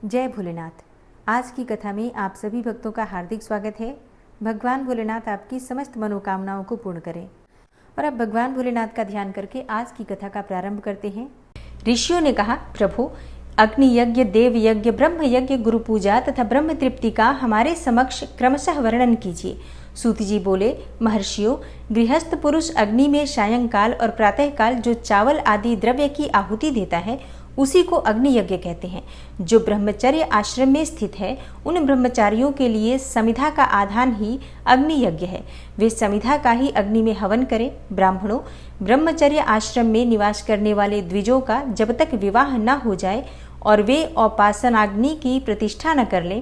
जय भोलेनाथ। आज की कथा में आप सभी भक्तों का हार्दिक स्वागत है। भगवान भोलेनाथ आपकी समस्त मनोकामनाओं को पूर्ण करें। और अब भगवान भोलेनाथ का ध्यान करके आज की कथा का प्रारंभ करते हैं। ऋषियों ने कहा, प्रभु, अग्नि यज्ञ, देव यज्ञ, ब्रह्म यज्ञ, गुरु पूजा तथा ब्रह्म तृप्ति का हमारे समक्ष क्रमशः वर्णन कीजिए। सूत जी बोले, महर्षियों, गृहस्थ पुरुष अग्नि में सायंकाल और प्रातःकाल जो चावल आदि द्रव्य की आहुति देता है उसी को अग्नि यज्ञ कहते हैं। जो ब्रह्मचर्य आश्रम में स्थित है उन ब्रह्मचारियों के लिए समिधा का आधान ही अग्नि यज्ञ है। वे समिधा का ही अग्नि में हवन करें। ब्राह्मणों, ब्रह्मचर्य आश्रम में निवास करने वाले द्विजों का जब तक विवाह न हो जाए और वे औपासनाग्नि की प्रतिष्ठा न कर लें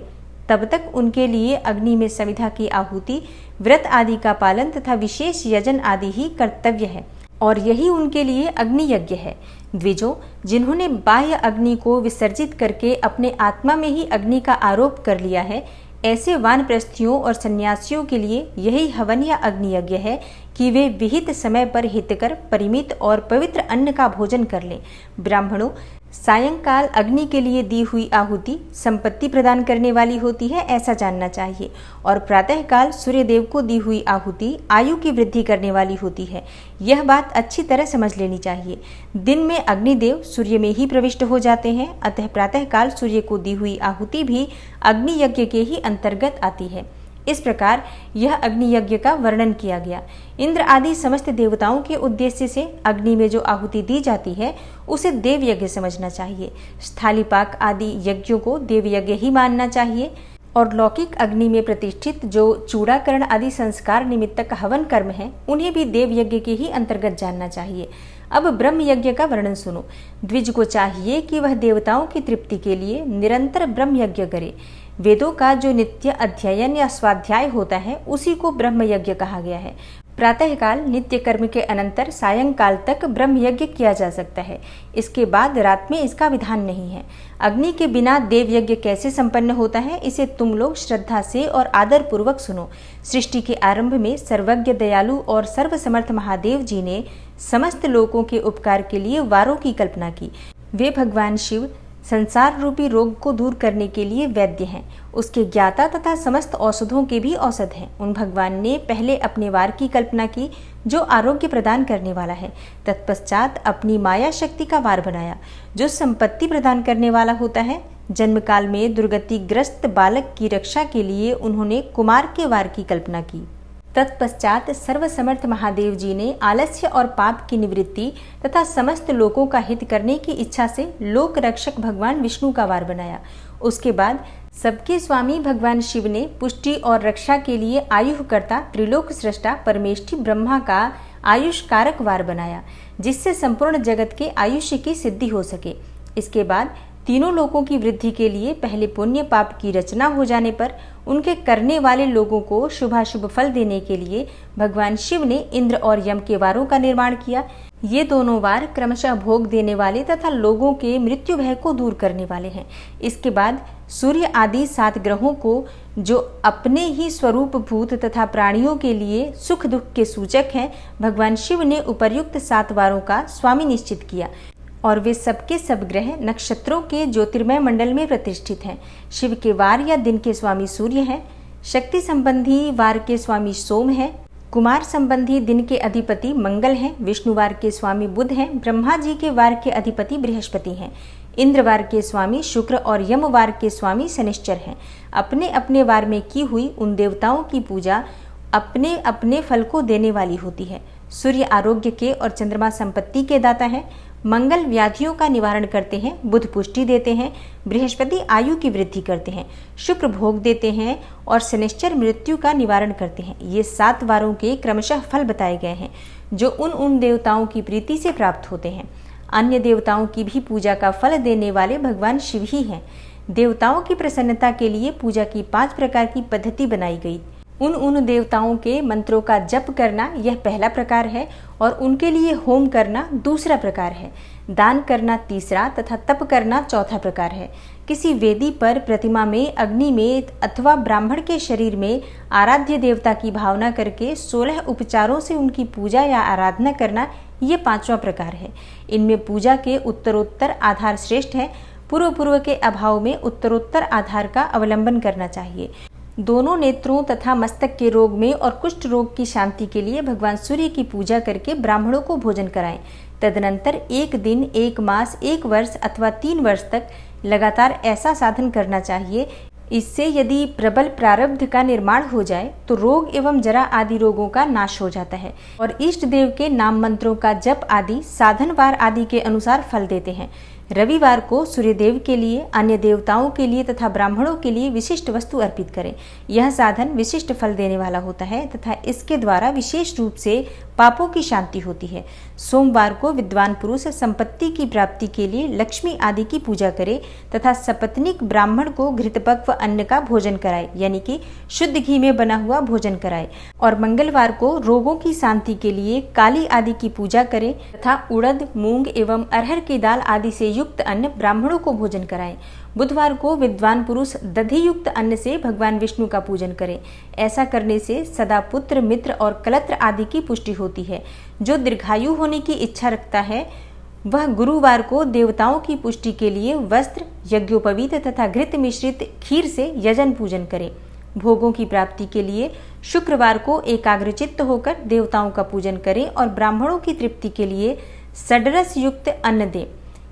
तब तक उनके लिए अग्नि में समिधा की आहुति, व्रत आदि का पालन तथा विशेष यजन आदि ही कर्तव्य है और यही उनके लिए अग्नि यज्ञ है। द्विजों, जिन्होंने बाह्य अग्नि को विसर्जित करके अपने आत्मा में ही अग्नि का आरोप कर लिया है, ऐसे वानप्रस्थियों और सन्यासियों के लिए यही हवन या अग्नि यज्ञ है कि वे विहित समय पर हितकर परिमित और पवित्र अन्न का भोजन कर लें। ब्राह्मणों, सायंकाल अग्नि के लिए दी हुई आहुति संपत्ति प्रदान करने वाली होती है, ऐसा जानना चाहिए, और प्रातःकाल सूर्यदेव को दी हुई आहुति आयु की वृद्धि करने वाली होती है। यह बात अच्छी तरह समझ लेनी चाहिए। दिन में अग्निदेव सूर्य में ही प्रविष्ट हो जाते हैं, अतः प्रातःकाल सूर्य को दी हुई आहुति भी अग्नि यज्ञ के ही अंतर्गत आती है। इस प्रकार यह अग्नि यज्ञ का वर्णन किया गया। इंद्र आदि समस्त देवताओं के उद्देश्य से अग्नि में जो आहुति दी जाती है उसे देव यज्ञ समझना चाहिए। स्थालीपाक आदि यज्ञों को देव यज्ञ ही मानना चाहिए और लौकिक अग्नि में प्रतिष्ठित जो चूड़ाकरण आदि संस्कार निमित्तक हवन कर्म है उन्हें भी देव यज्ञ के ही अंतर्गत जानना चाहिए। अब ब्रह्म यज्ञ का वर्णन सुनो। द्विज को चाहिए कि वह देवताओं की तृप्ति के लिए निरंतर ब्रह्म यज्ञ करे। वेदों का जो नित्य अध्ययन या स्वाध्याय होता है उसी को ब्रह्म यज्ञ कहा गया है। प्रातःकाल नित्य कर्म के अनंतर सायंकाल तक ब्रह्म यज्ञ किया जा सकता है। इसके बाद रात में इसका विधान नहीं है। अग्नि के बिना देव यज्ञ कैसे संपन्न होता है, इसे तुम लोग श्रद्धा से और आदर पूर्वक सुनो। सृष्टि के आरंभ में सर्वज्ञ, दयालु और सर्वसमर्थ महादेव जी ने समस्त लोगों के उपकार के लिए वारों की कल्पना की। वे भगवान शिव संसार रूपी रोग को दूर करने के लिए वैद्य हैं, उसके ज्ञाता तथा समस्त औषधों के भी औषध हैं। उन भगवान ने पहले अपने वार की कल्पना की जो आरोग्य प्रदान करने वाला है। तत्पश्चात अपनी माया शक्ति का वार बनाया जो संपत्ति प्रदान करने वाला होता है। जन्म काल में दुर्गतिग्रस्त बालक की रक्षा के लिए उन्होंने कुमार के वार की कल्पना की। तत्पश्चात सर्वसमर्थ महादेव जी ने आलस्य और पाप की निवृत्ति तथा समस्त लोगों का हित करने की इच्छा से लोक रक्षक भगवान विष्णु का वार बनाया। उसके बाद सबके स्वामी भगवान शिव ने पुष्टि और रक्षा के लिए आयुःकर्ता त्रिलोक सृष्टा परमेष्ठी ब्रह्मा का आयुष कारक वार बनाया जिससे संपूर्ण जगत के आयुष्य की सिद्धि हो सके। इसके बाद तीनों लोकों की वृद्धि के लिए पहले पुण्य पाप की रचना हो जाने पर उनके करने वाले लोगों को शुभाशुभ फल देने के लिए भगवान शिव ने इंद्र और यम के वारों का निर्माण किया। ये दोनों वार क्रमशः भोग देने वाले तथा लोगों के मृत्यु भय को दूर करने वाले हैं। इसके बाद सूर्य आदि 7 ग्रहों को जो अपने ही स्वरूप भूत तथा प्राणियों के लिए सुख दुख के सूचक हैं, भगवान शिव ने उपर्युक्त 7 वारों का स्वामी निश्चित किया और वे सबके सब ग्रह नक्षत्रों के ज्योतिर्मय मंडल में प्रतिष्ठित हैं। शिव के वार या दिन के स्वामी सूर्य हैं, शक्ति संबंधी वार के स्वामी सोम हैं, कुमार संबंधी दिन के अधिपति मंगल हैं, विष्णु वार के स्वामी बुध हैं, ब्रह्मा जी के वार के अधिपति बृहस्पति हैं, इंद्र वार के स्वामी शुक्र और यम वार के स्वामी शनिश्चर हैं। अपने अपने वार में की हुई उन देवताओं की पूजा अपने अपने फल को देने वाली होती है। सूर्य आरोग्य के और चंद्रमा संपत्ति के दाता है, मंगल व्याधियों का निवारण करते हैं, बुध पुष्टि देते हैं, बृहस्पति आयु की वृद्धि करते हैं, शुक्र भोग देते हैं और शनिश्चर मृत्यु का निवारण करते हैं। ये 7 वारों के क्रमशः फल बताए गए हैं जो उन देवताओं की प्रीति से प्राप्त होते हैं। अन्य देवताओं की भी पूजा का फल देने वाले भगवान शिव ही हैं। देवताओं की प्रसन्नता के लिए पूजा की 5 प्रकार की पद्धति बनाई गई। उन देवताओं के मंत्रों का जप करना यह पहला प्रकार है और उनके लिए होम करना दूसरा प्रकार है। दान करना तीसरा तथा तप करना चौथा प्रकार है। किसी वेदी पर, प्रतिमा में, अग्नि में अथवा ब्राह्मण के शरीर में आराध्य देवता की भावना करके 16 उपचारों से उनकी पूजा या आराधना करना ये 5वां प्रकार है। इनमें पूजा के उत्तरोत्तर आधार श्रेष्ठ है। पूर्व के अभाव में उत्तरोत्तर आधार का अवलंबन करना चाहिए। दोनों नेत्रों तथा मस्तक के रोग में और कुष्ठ रोग की शांति के लिए भगवान सूर्य की पूजा करके ब्राह्मणों को भोजन कराएं। तदनंतर 1 दिन, 1 मास, 1 वर्ष अथवा 3 वर्ष तक लगातार ऐसा साधन करना चाहिए। इससे यदि प्रबल प्रारब्ध का निर्माण हो जाए तो रोग एवं जरा आदि रोगों का नाश हो जाता है और इष्ट देव के नाम मंत्रों का जप आदि साधनवार आदि के अनुसार फल देते हैं। रविवार को सूर्यदेव के लिए, अन्य देवताओं के लिए तथा ब्राह्मणों के लिए विशिष्ट वस्तु अर्पित करें। यह साधन विशिष्ट फल देने वाला होता है तथा इसके द्वारा विशेष रूप से पापों की शांति होती है। सोमवार को विद्वान पुरुष संपत्ति की प्राप्ति के लिए लक्ष्मी आदि की पूजा करे तथा सपत्नीक ब्राह्मण को घृतपक्व अन्न का भोजन कराए, यानी कि शुद्ध घी में बना हुआ भोजन कराए। और मंगलवार को रोगों की शांति के लिए काली आदि की पूजा करे तथा उड़द, मूंग एवं अरहर की दाल आदि से युक्त अन्न ब्राह्मणों को भोजन कराएं। बुधवार को विद्वान पुरुष दधि युक्त अन्न से भगवान विष्णु का पूजन करें। ऐसा करने से सदा पुत्र, मित्र और कलत्र आदि की पुष्टि होती है। जो दीर्घायु होने की इच्छा रखता है वह गुरुवार को देवताओं की पुष्टि के लिए वस्त्र, यज्ञोपवीत तथा घृत मिश्रित खीर से यजन पूजन करे। भोगों की प्राप्ति के लिए शुक्रवार को एकाग्रचित्त होकर देवताओं का पूजन करें और ब्राह्मणों की तृप्ति के लिए षड्रस युक्त अन्न दें।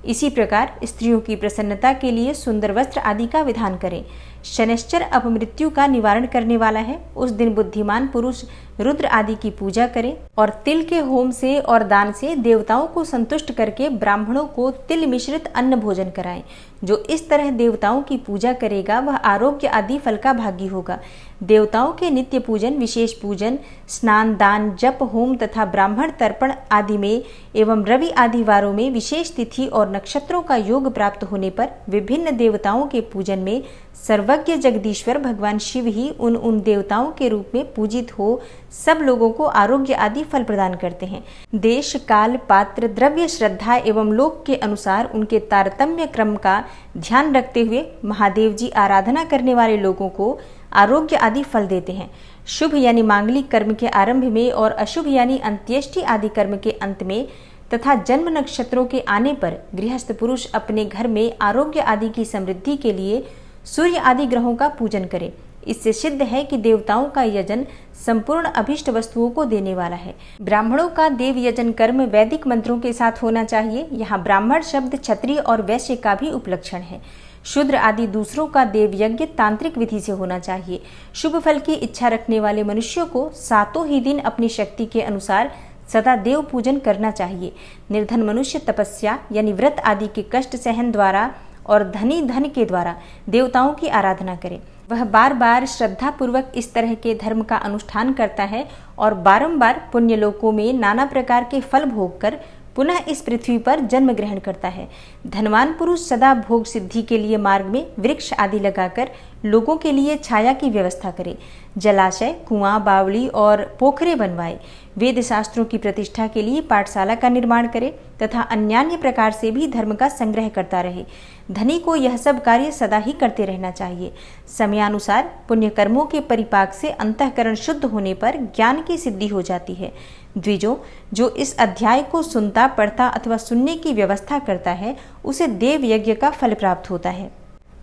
इसी प्रकार स्त्रियों की प्रसन्नता के लिए सुंदर वस्त्र आदि का विधान करें। शनैश्चर अपमृत्यु का निवारण करने वाला है। उस दिन बुद्धिमान पुरुष रुद्र आदि की पूजा करें और तिल के होम से और दान से देवताओं को संतुष्ट करके ब्राह्मणों को तिल मिश्रित अन्न भोजन कराएं। जो इस तरह देवताओं की पूजा करेगा वह आरोग्य आदि फल का भागी होगा। देवताओं के नित्य पूजन, विशेष पूजन, स्नान, दान, जप, होम तथा ब्राह्मण तर्पण आदि में एवं रवि आदि वारों में विशेष तिथि और नक्षत्रों का योग प्राप्त होने पर विभिन्न देवताओं के पूजन में सर्वज्ञ जगदीश्वर भगवान शिव ही उन देवताओं के रूप में पूजित हो सब लोगों को आरोग्य आदि फल प्रदान करते हैं। देश, काल, पात्र, द्रव्य, श्रद्धा एवं लोक के अनुसार उनके तारतम्य क्रम का ध्यान रखते हुए महादेव जी आराधना करने वाले लोगों को आरोग्य आदि फल देते हैं। शुभ यानी मांगलिक कर्म के आरंभ में और अशुभ यानी अंत्येष्टि आदि कर्म के अंत में तथा जन्म नक्षत्रों के आने पर गृहस्थ पुरुष अपने घर में आरोग्य आदि की समृद्धि के लिए सूर्य आदि ग्रहों का पूजन करे। इससे सिद्ध है कि देवताओं का यजन संपूर्ण अभिष्ट वस्तुओं को देने वाला है। ब्राह्मणों का देव यजन कर्म वैदिक मंत्रों के साथ होना चाहिए। यहाँ ब्राह्मण शब्द क्षत्रिय और वैश्य का भी उपलक्षण है। शूद्र आदि दूसरों का देव यज्ञ तांत्रिक विधि से होना चाहिए। शुभ फल की इच्छा रखने वाले मनुष्यों को 7 ही दिन अपनी शक्ति के अनुसार सदा देव पूजन करना चाहिए। निर्धन मनुष्य तपस्या यानी व्रत आदि के कष्ट सहन द्वारा और धनी धन के द्वारा देवताओं की आराधना करे। वह बार बार श्रद्धा पूर्वक इस तरह के धर्म का अनुष्ठान करता है और बारंबार पुण्य लोकों में नाना प्रकार के फल भोग कर पुनः इस पृथ्वी पर जन्म ग्रहण करता है। धनवान पुरुष सदा भोग सिद्धि के लिए मार्ग में वृक्ष आदि लगाकर लोगों के लिए छाया की व्यवस्था करे। जलाशय, कुआं, बावड़ी और पोखरे बनवाए। वेद शास्त्रों की प्रतिष्ठा के लिए पाठशाला का निर्माण करे तथा अन्यान्य प्रकार से भी धर्म का संग्रह करता रहे। धनी को यह सब कार्य सदा ही करते रहना चाहिए। समयानुसार पुण्य कर्मों के परिपाक से अंतःकरण शुद्ध होने पर ज्ञान की सिद्धि हो जाती है। द्विजों, जो इस अध्याय को सुनता, पढ़ता अथवा सुनने की व्यवस्था करता है उसे देव यज्ञ का फल प्राप्त होता है।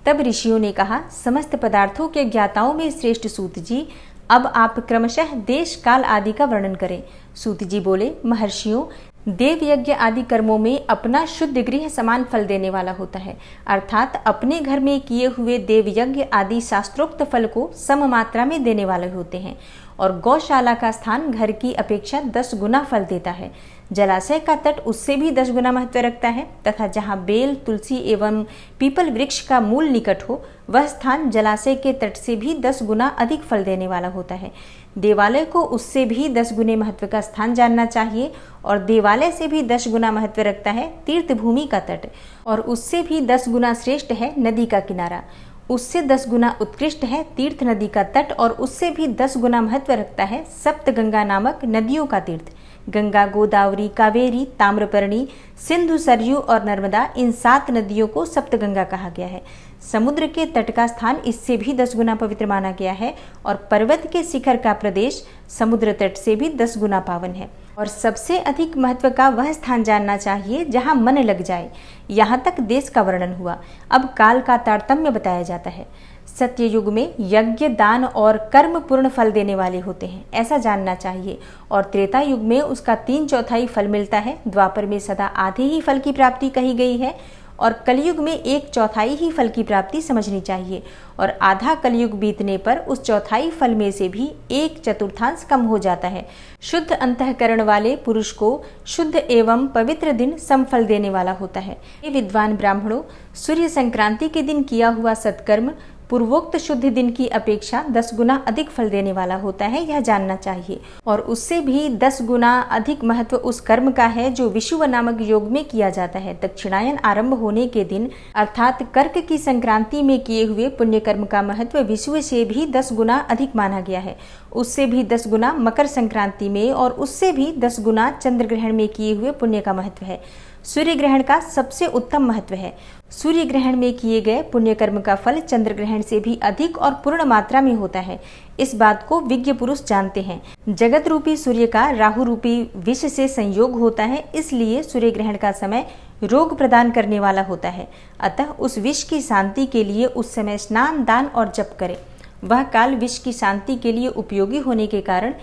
तब ऋषियों ने कहा, समस्त पदार्थों के ज्ञाताओं में श्रेष्ठ सूत जी, अब आप क्रमशः देश, काल आदि का वर्णन करें। सूत जी बोले, महर्षियों, देव यज्ञ आदि कर्मों में अपना शुद्ध गृह समान फल देने वाला होता है। अर्थात अपने घर में किए हुए देव यज्ञ आदि शास्त्रोक्त फल को सम मात्रा में देने वाले होते हैं और गौशाला का स्थान घर की अपेक्षा 10 गुना फल देता है। जलाशय का तट उससे भी 10 गुना महत्व रखता है तथा जहाँ बेल, तुलसी एवं पीपल वृक्ष का मूल निकट हो वह स्थान जलाशय के तट से भी 10 गुना अधिक फल देने वाला होता है। देवालय को उससे भी 10 गुने महत्व का स्थान जानना चाहिए और देवालय से भी 10 गुना महत्व रखता है तीर्थ भूमि का तट और उससे भी 10 गुना श्रेष्ठ है नदी का किनारा। उससे 10 गुना उत्कृष्ट है तीर्थ नदी का तट और उससे भी 10 गुना महत्व रखता है सप्तगंगा नामक नदियों का तीर्थ। गंगा, गोदावरी, कावेरी, ताम्रपर्णी, सिंधु, सरयू और नर्मदा, इन 7 नदियों को सप्तगंगा कहा गया है। समुद्र के तट का स्थान इससे भी 10 गुना पवित्र माना गया है और पर्वत के शिखर का प्रदेश समुद्र तट से भी 10 गुना पावन है। और सबसे अधिक महत्व का वह स्थान जानना चाहिए जहाँ मन लग जाए। यहाँ तक देश का वर्णन हुआ। अब काल का तारतम्य बताया जाता है। सत्य युग में यज्ञ, दान और कर्म पूर्ण फल देने वाले होते हैं, ऐसा जानना चाहिए। और त्रेता युग में उसका 3/4 फल मिलता है। द्वापर में सदा आधे ही फल की प्राप्ति कही गई है और कलयुग में 1/4 ही फल की प्राप्ति समझनी चाहिए। और आधा कलयुग बीतने पर उस 1/4 फल में से भी 1/4 कम हो जाता है। शुद्ध अंतःकरण वाले पुरुष को शुद्ध एवं पवित्र दिन समफल देने वाला होता है। ये विद्वान ब्राह्मणों, सूर्य संक्रांति के दिन किया हुआ सत्कर्म पूर्वोक्त शुद्ध दिन की अपेक्षा 10 गुना अधिक फल देने वाला होता है, यह जानना चाहिए। और उससे भी 10 गुना अधिक महत्व उस कर्म का है जो विषुव नामक योग में किया जाता है। दक्षिणायन आरंभ होने के दिन अर्थात कर्क की संक्रांति में किए हुए पुण्य कर्म का महत्व विषुव से भी 10 गुना अधिक माना गया है। उससे भी 10 गुना मकर संक्रांति में और उससे भी 10 गुना चंद्र ग्रहण में किए हुए पुण्य का महत्व है। सूर्य ग्रहण का सबसे उत्तम महत्व है। सूर्य ग्रहण में किए गए पुण्य कर्म का फल चंद्र ग्रहण से भी अधिक और पूर्ण मात्रा में होता है। इस बात को विज्ञ पुरुष जानते हैं। जगत रूपी सूर्य का राहु रूपी विष से संयोग होता है, इसलिए सूर्य ग्रहण का समय रोग प्रदान करने वाला होता है। अतः उस विष की शांति के लिए उस समय स्नान, दान और जप करें। वह काल विष की शांति के लिए उपयोगी होने के कारण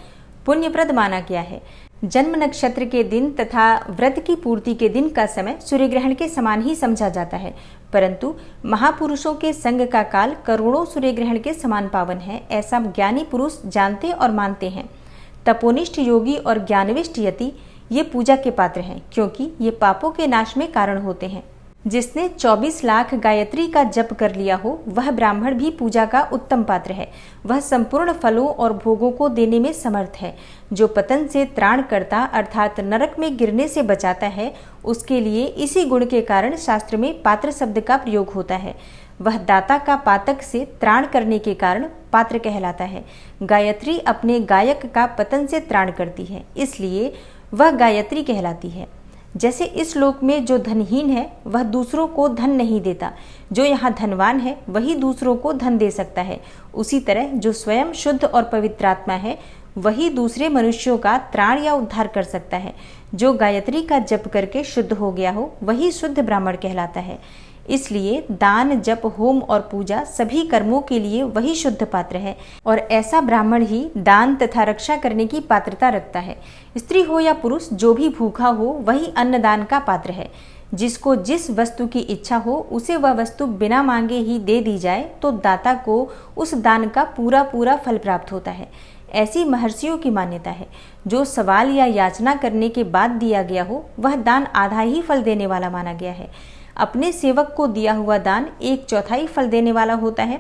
पुण्यप्रद माना गया है। जन्म नक्षत्र के दिन तथा व्रत की पूर्ति के दिन का समय सूर्य ग्रहण के समान ही समझा जाता है, परंतु महापुरुषों के संग का काल करोड़ों सूर्य ग्रहण के समान पावन है, ऐसा ज्ञानी पुरुष जानते और मानते हैं। तपोनिष्ठ योगी और ज्ञानविष्ट यति ये पूजा के पात्र हैं, क्योंकि ये पापों के नाश में कारण होते हैं। जिसने 24 लाख गायत्री का जप कर लिया हो वह ब्राह्मण भी पूजा का उत्तम पात्र है। वह संपूर्ण फलों और भोगों को देने में समर्थ है। जो पतन से त्राण करता अर्थात नरक में गिरने से बचाता है, उसके लिए इसी गुण के कारण शास्त्र में पात्र शब्द का प्रयोग होता है। वह दाता का पातक से त्राण करने के कारण पात्र कहलाता है। गायत्री अपने गायक का पतन से त्राण करती है, इसलिए वह गायत्री कहलाती है। जैसे इस लोक में जो धनहीन है वह दूसरों को धन नहीं देता, जो यहाँ धनवान है वही दूसरों को धन दे सकता है, उसी तरह जो स्वयं शुद्ध और पवित्रात्मा है वही दूसरे मनुष्यों का त्राण या उद्धार कर सकता है। जो गायत्री का जप करके शुद्ध हो गया हो वही शुद्ध ब्राह्मण कहलाता है। इसलिए दान, जप, होम और पूजा सभी कर्मों के लिए वही शुद्ध पात्र है और ऐसा ब्राह्मण ही दान तथा रक्षा करने की पात्रता रखता है। स्त्री हो या पुरुष, जो भी भूखा हो वही अन्नदान का पात्र है। जिसको जिस वस्तु की इच्छा हो उसे वह वस्तु बिना मांगे ही दे दी जाए तो दाता को उस दान का पूरा पूरा फल प्राप्त होता है। ऐसी महर्षियों की मान्यता है। जो सवाल या याचना करने के बाद दिया गया हो वह दान आधा ही फल देने वाला माना गया है। अपने सेवक को दिया हुआ दान 1/4 फल देने वाला होता है।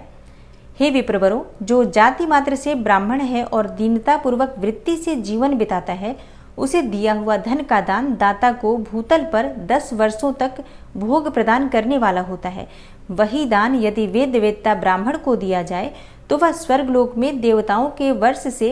हे विप्रवरों, जो जाति मात्र से ब्राह्मण है और दीनता पूर्वक वृत्ति से जीवन बिताता है, उसे दिया हुआ धन का दान दाता को भूतल पर 10 वर्षों तक भोग प्रदान करने वाला होता है। वही दान यदि वेद वेत्ता ब्राह्मण को दिया जाए तो वह स्वर्गलोक में देवताओं के वर्ष से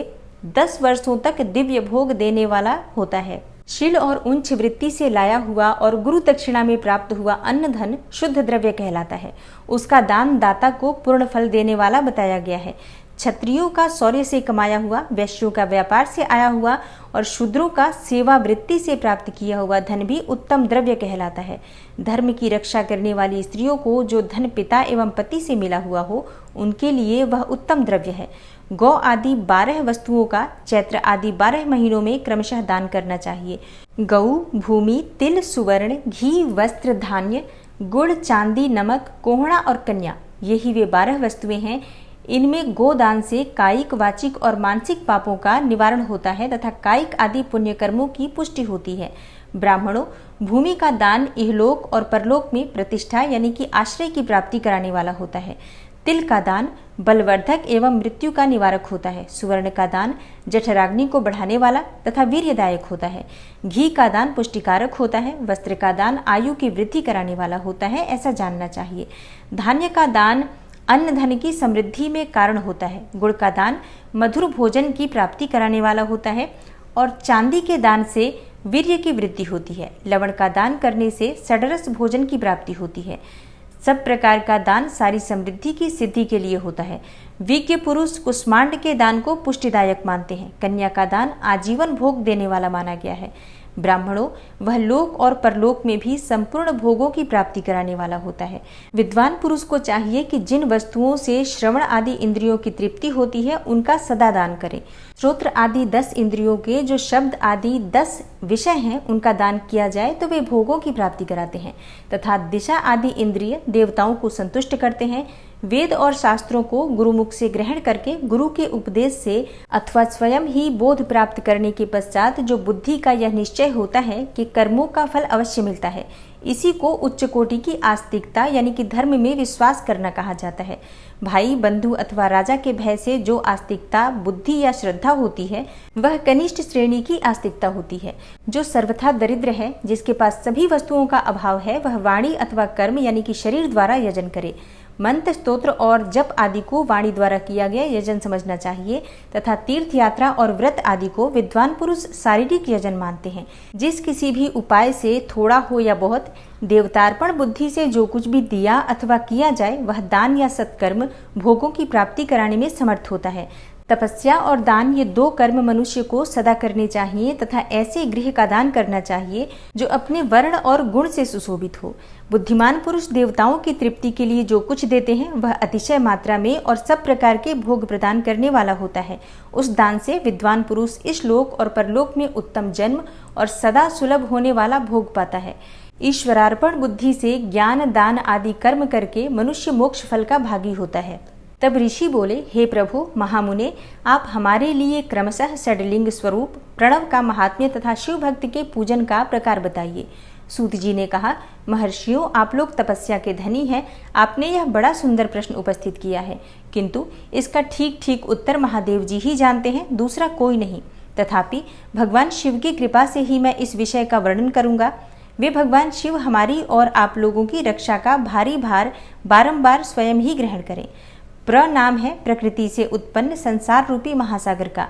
10 वर्षों तक दिव्य भोग देने वाला होता है। शील और उच्च वृत्ति से लाया हुआ और गुरु दक्षिणा में प्राप्त हुआ अन्न धन शुद्ध द्रव्य कहलाता है। उसका दान दाता को पूर्ण फल देने वाला बताया गया है। क्षत्रियों का शौर्य से कमाया हुआ, वैश्यों का व्यापार से आया हुआ और शूद्रों का सेवा वृत्ति से प्राप्त किया हुआ धन भी उत्तम द्रव्य कहलाता है। धर्म की रक्षा करने वाली स्त्रियों को जो धन पिता एवं पति से मिला हुआ हो उनके लिए वह उत्तम द्रव्य है। गौ आदि 12 वस्तुओं का चैत्र आदि 12 महीनों में क्रमशः दान करना चाहिए। गऊ, भूमि, तिल, सुवर्ण, घी, वस्त्र, धान्य, गुड़, चांदी, नमक, कोहड़ा और कन्या, यही वे 12 वस्तुएं हैं। इनमें गोदान से कायिक, वाचिक और मानसिक पापों का निवारण होता है तथा कायिक आदि पुण्य कर्मों की पुष्टि होती है। ब्राह्मणों, भूमि का दान इहलोक और परलोक में प्रतिष्ठा यानी कि आश्रय की प्राप्ति कराने वाला होता है। तिल का दान बलवर्धक एवं मृत्यु का निवारक होता है। सुवर्ण का दान जठराग्नि को बढ़ाने वाला तथा वीर्यदायक होता है। घी का दान पुष्टिकारक होता है। वस्त्र का दान आयु की वृद्धि कराने वाला होता है, ऐसा जानना चाहिए। धान्य का दान अन्न धन की समृद्धि में कारण होता है। गुड़ का दान मधुर भोजन की प्राप्ति कराने वाला होता है और चांदी के दान से वीर्य की वृद्धि होती है। लवण का दान करने से षड्रस भोजन की प्राप्ति होती है। सब प्रकार का दान सारी समृद्धि की सिद्धि के लिए होता है। विज्ञ पुरुष कुष्मांड के दान को पुष्टिदायक मानते हैं। कन्या का दान आजीवन भोग देने वाला माना गया है। ब्राह्मणों वह लोक और परलोक में भी संपूर्ण भोगों की प्राप्ति कराने वाला होता है। विद्वान पुरुष को चाहिए कि जिन वस्तुओं से श्रवण आदि इंद्रियों की तृप्ति होती है उनका सदा दान करे। श्रोत्र आदि 10 इंद्रियों के जो शब्द आदि 10 विषय हैं उनका दान किया जाए तो वे भोगों की प्राप्ति कराते हैं तथा दिशा आदि इंद्रिय देवताओं को संतुष्ट करते हैं। वेद और शास्त्रों को गुरुमुख से ग्रहण करके गुरु के उपदेश से अथवा स्वयं ही बोध प्राप्त करने के पश्चात जो बुद्धि का यह निश्चय होता है कि कर्मों का फल अवश्य मिलता है, इसी को उच्च कोटि की आस्तिकता यानी कि धर्म में विश्वास करना कहा जाता है। भाई बंधु अथवा राजा के भय से जो आस्तिकता बुद्धि या श्रद्धा होती है वह कनिष्ठ श्रेणी की आस्तिकता होती है। जो सर्वथा दरिद्र है, जिसके पास सभी वस्तुओं का अभाव है, वह वाणी अथवा कर्म यानी कि शरीर द्वारा यजन करे। मंत्र स्तोत्र और जप आदि को वाणी द्वारा किया गया यजन समझना चाहिए तथा तीर्थ यात्रा और व्रत आदि को विद्वान पुरुष शारीरिक यजन मानते हैं। जिस किसी भी उपाय से थोड़ा हो या बहुत देवतार्पण बुद्धि से जो कुछ भी दिया अथवा किया जाए वह दान या सत्कर्म भोगों की प्राप्ति कराने में समर्थ होता है। तपस्या और दान ये 2 कर्म मनुष्य को सदा करने चाहिए तथा ऐसे गृह का दान करना चाहिए जो अपने वर्ण और गुण से सुशोभित हो। बुद्धिमान पुरुष देवताओं की तृप्ति के लिए जो कुछ देते हैं वह अतिशय मात्रा में और सब प्रकार के भोग प्रदान करने वाला होता है। उस दान से विद्वान पुरुष इस लोक और परलोक में उत्तम जन्म और सदा सुलभ होने वाला भोग पाता है। ईश्वरार्पण बुद्धि से ज्ञान दान आदि कर्म करके मनुष्य मोक्ष फल का भागी होता है। तब ऋषि बोले, हे प्रभु महामुने, आप हमारे लिए क्रमशः षडलिंग स्वरूप प्रणव का महात्म्य तथा शिव भक्त के पूजन का प्रकार बताइए। सूत जी ने कहा, महर्षियों, आप लोग तपस्या के धनी हैं। आपने यह बड़ा सुंदर प्रश्न उपस्थित किया है, किंतु इसका ठीक ठीक उत्तर महादेव जी ही जानते हैं, दूसरा कोई नहीं। तथापि भगवान शिव की कृपा से ही मैं इस विषय का वर्णन करूंगा। वे भगवान शिव हमारी और आप लोगों की रक्षा का भारी भार बारंबार स्वयं ही ग्रहण करें। प्र नाम है प्रकृति से उत्पन्न संसार रूपी महासागर का।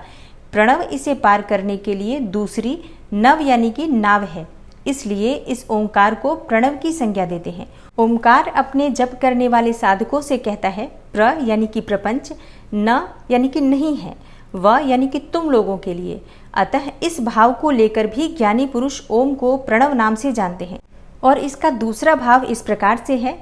प्रणव इसे पार करने के लिए दूसरी नव यानी कि नाव है, इसलिए इस ओंकार को प्रणव की संज्ञा देते हैं। ओंकार अपने जप करने वाले साधकों से कहता है, प्र यानी कि प्रपंच, न यानी कि नहीं है, व यानी कि तुम लोगों के लिए। अतः इस भाव को लेकर भी ज्ञानी पुरुष ओम को प्रणव नाम से जानते हैं। और इसका दूसरा भाव इस प्रकार से है,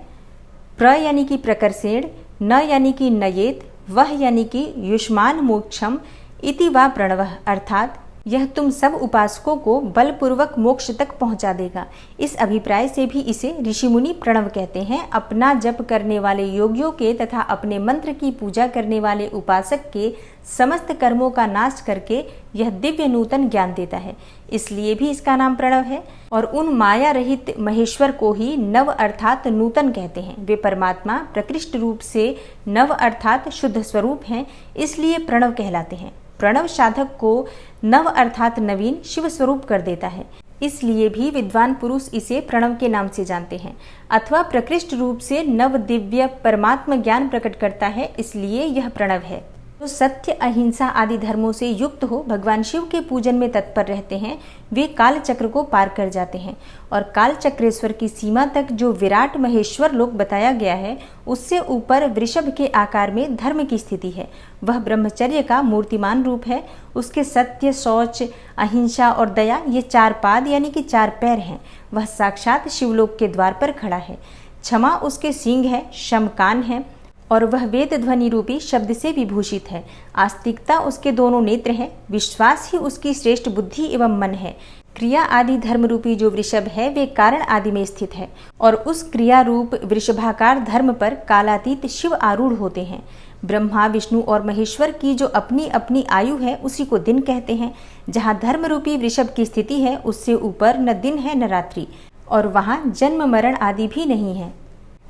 प्र यानी कि प्रकर्षेण, न यानी कि नयेत, वह यानी कि युष्मान मोक्षम इति वा प्रणवः, अर्थात यह तुम सब उपासकों को बलपूर्वक मोक्ष तक पहुंचा देगा। इस अभिप्राय से भी इसे ऋषिमुनि प्रणव कहते हैं। अपना जप करने वाले योगियों के तथा अपने मंत्र की पूजा करने वाले उपासक के समस्त कर्मों का नाश करके यह दिव्य नूतन ज्ञान देता है, इसलिए भी इसका नाम प्रणव है। और उन माया रहित महेश्वर को ही नव अर्थात नूतन कहते हैं। वे परमात्मा प्रकृष्ट रूप से नव अर्थात शुद्ध स्वरूप हैं, इसलिए प्रणव कहलाते हैं। प्रणव साधक को नव अर्थात नवीन शिव स्वरूप कर देता है, इसलिए भी विद्वान पुरुष इसे प्रणव के नाम से जानते हैं। अथवा प्रकृष्ट रूप से नव दिव्य परमात्म ज्ञान प्रकट करता है, इसलिए यह प्रणव है। जो सत्य अहिंसा आदि धर्मों से युक्त हो भगवान शिव के पूजन में तत्पर रहते हैं, वे काल चक्र को पार कर जाते हैं। और काल चक्रेश्वर की सीमा तक जो विराट महेश्वर लोक बताया गया है, उससे ऊपर वृषभ के आकार में धर्म की स्थिति है। वह ब्रह्मचर्य का मूर्तिमान रूप है। उसके सत्य, शौच, अहिंसा और दया ये 4 पाद यानी कि 4 पैर हैं। वह साक्षात शिवलोक के द्वार पर खड़ा है। क्षमा उसके सींग है, शम कान है और वह वेद ध्वनि रूपी शब्द से विभूषित है। आस्तिकता उसके दोनों नेत्र हैं। विश्वास ही उसकी श्रेष्ठ बुद्धि एवं मन है। क्रिया आदि धर्म रूपी जो वृषभ है वे कारण आदि में स्थित है और उस क्रिया रूप वृषभाकार धर्म पर कालातीत शिव आरूढ़ होते हैं। ब्रह्मा, विष्णु और महेश्वर की जो अपनी अपनी आयु है उसी को दिन कहते हैं। जहाँ धर्म रूपी वृषभ की स्थिति है उससे ऊपर न दिन है न रात्रि, और वहाँ जन्म मरण आदि भी नहीं है।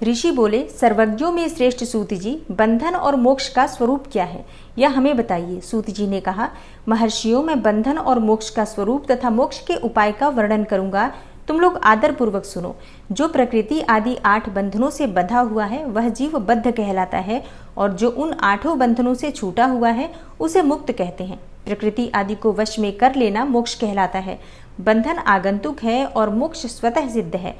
ऋषि बोले, सर्वज्ञों में श्रेष्ठ सूत जी, बंधन और मोक्ष का स्वरूप क्या है, यह हमें बताइए। सूत जी ने कहा, महर्षियों, मैं बंधन और मोक्ष का स्वरूप तथा मोक्ष के उपाय का वर्णन करूंगा, तुम लोग आदर पूर्वक सुनो। जो प्रकृति आदि 8 बंधनों से बंधा हुआ है वह जीव बद्ध कहलाता है, और जो उन 8 बंधनों से छूटा हुआ है उसे मुक्त कहते हैं। प्रकृति आदि को वश में कर लेना मोक्ष कहलाता है। बंधन आगंतुक है और मोक्ष स्वतः सिद्ध है।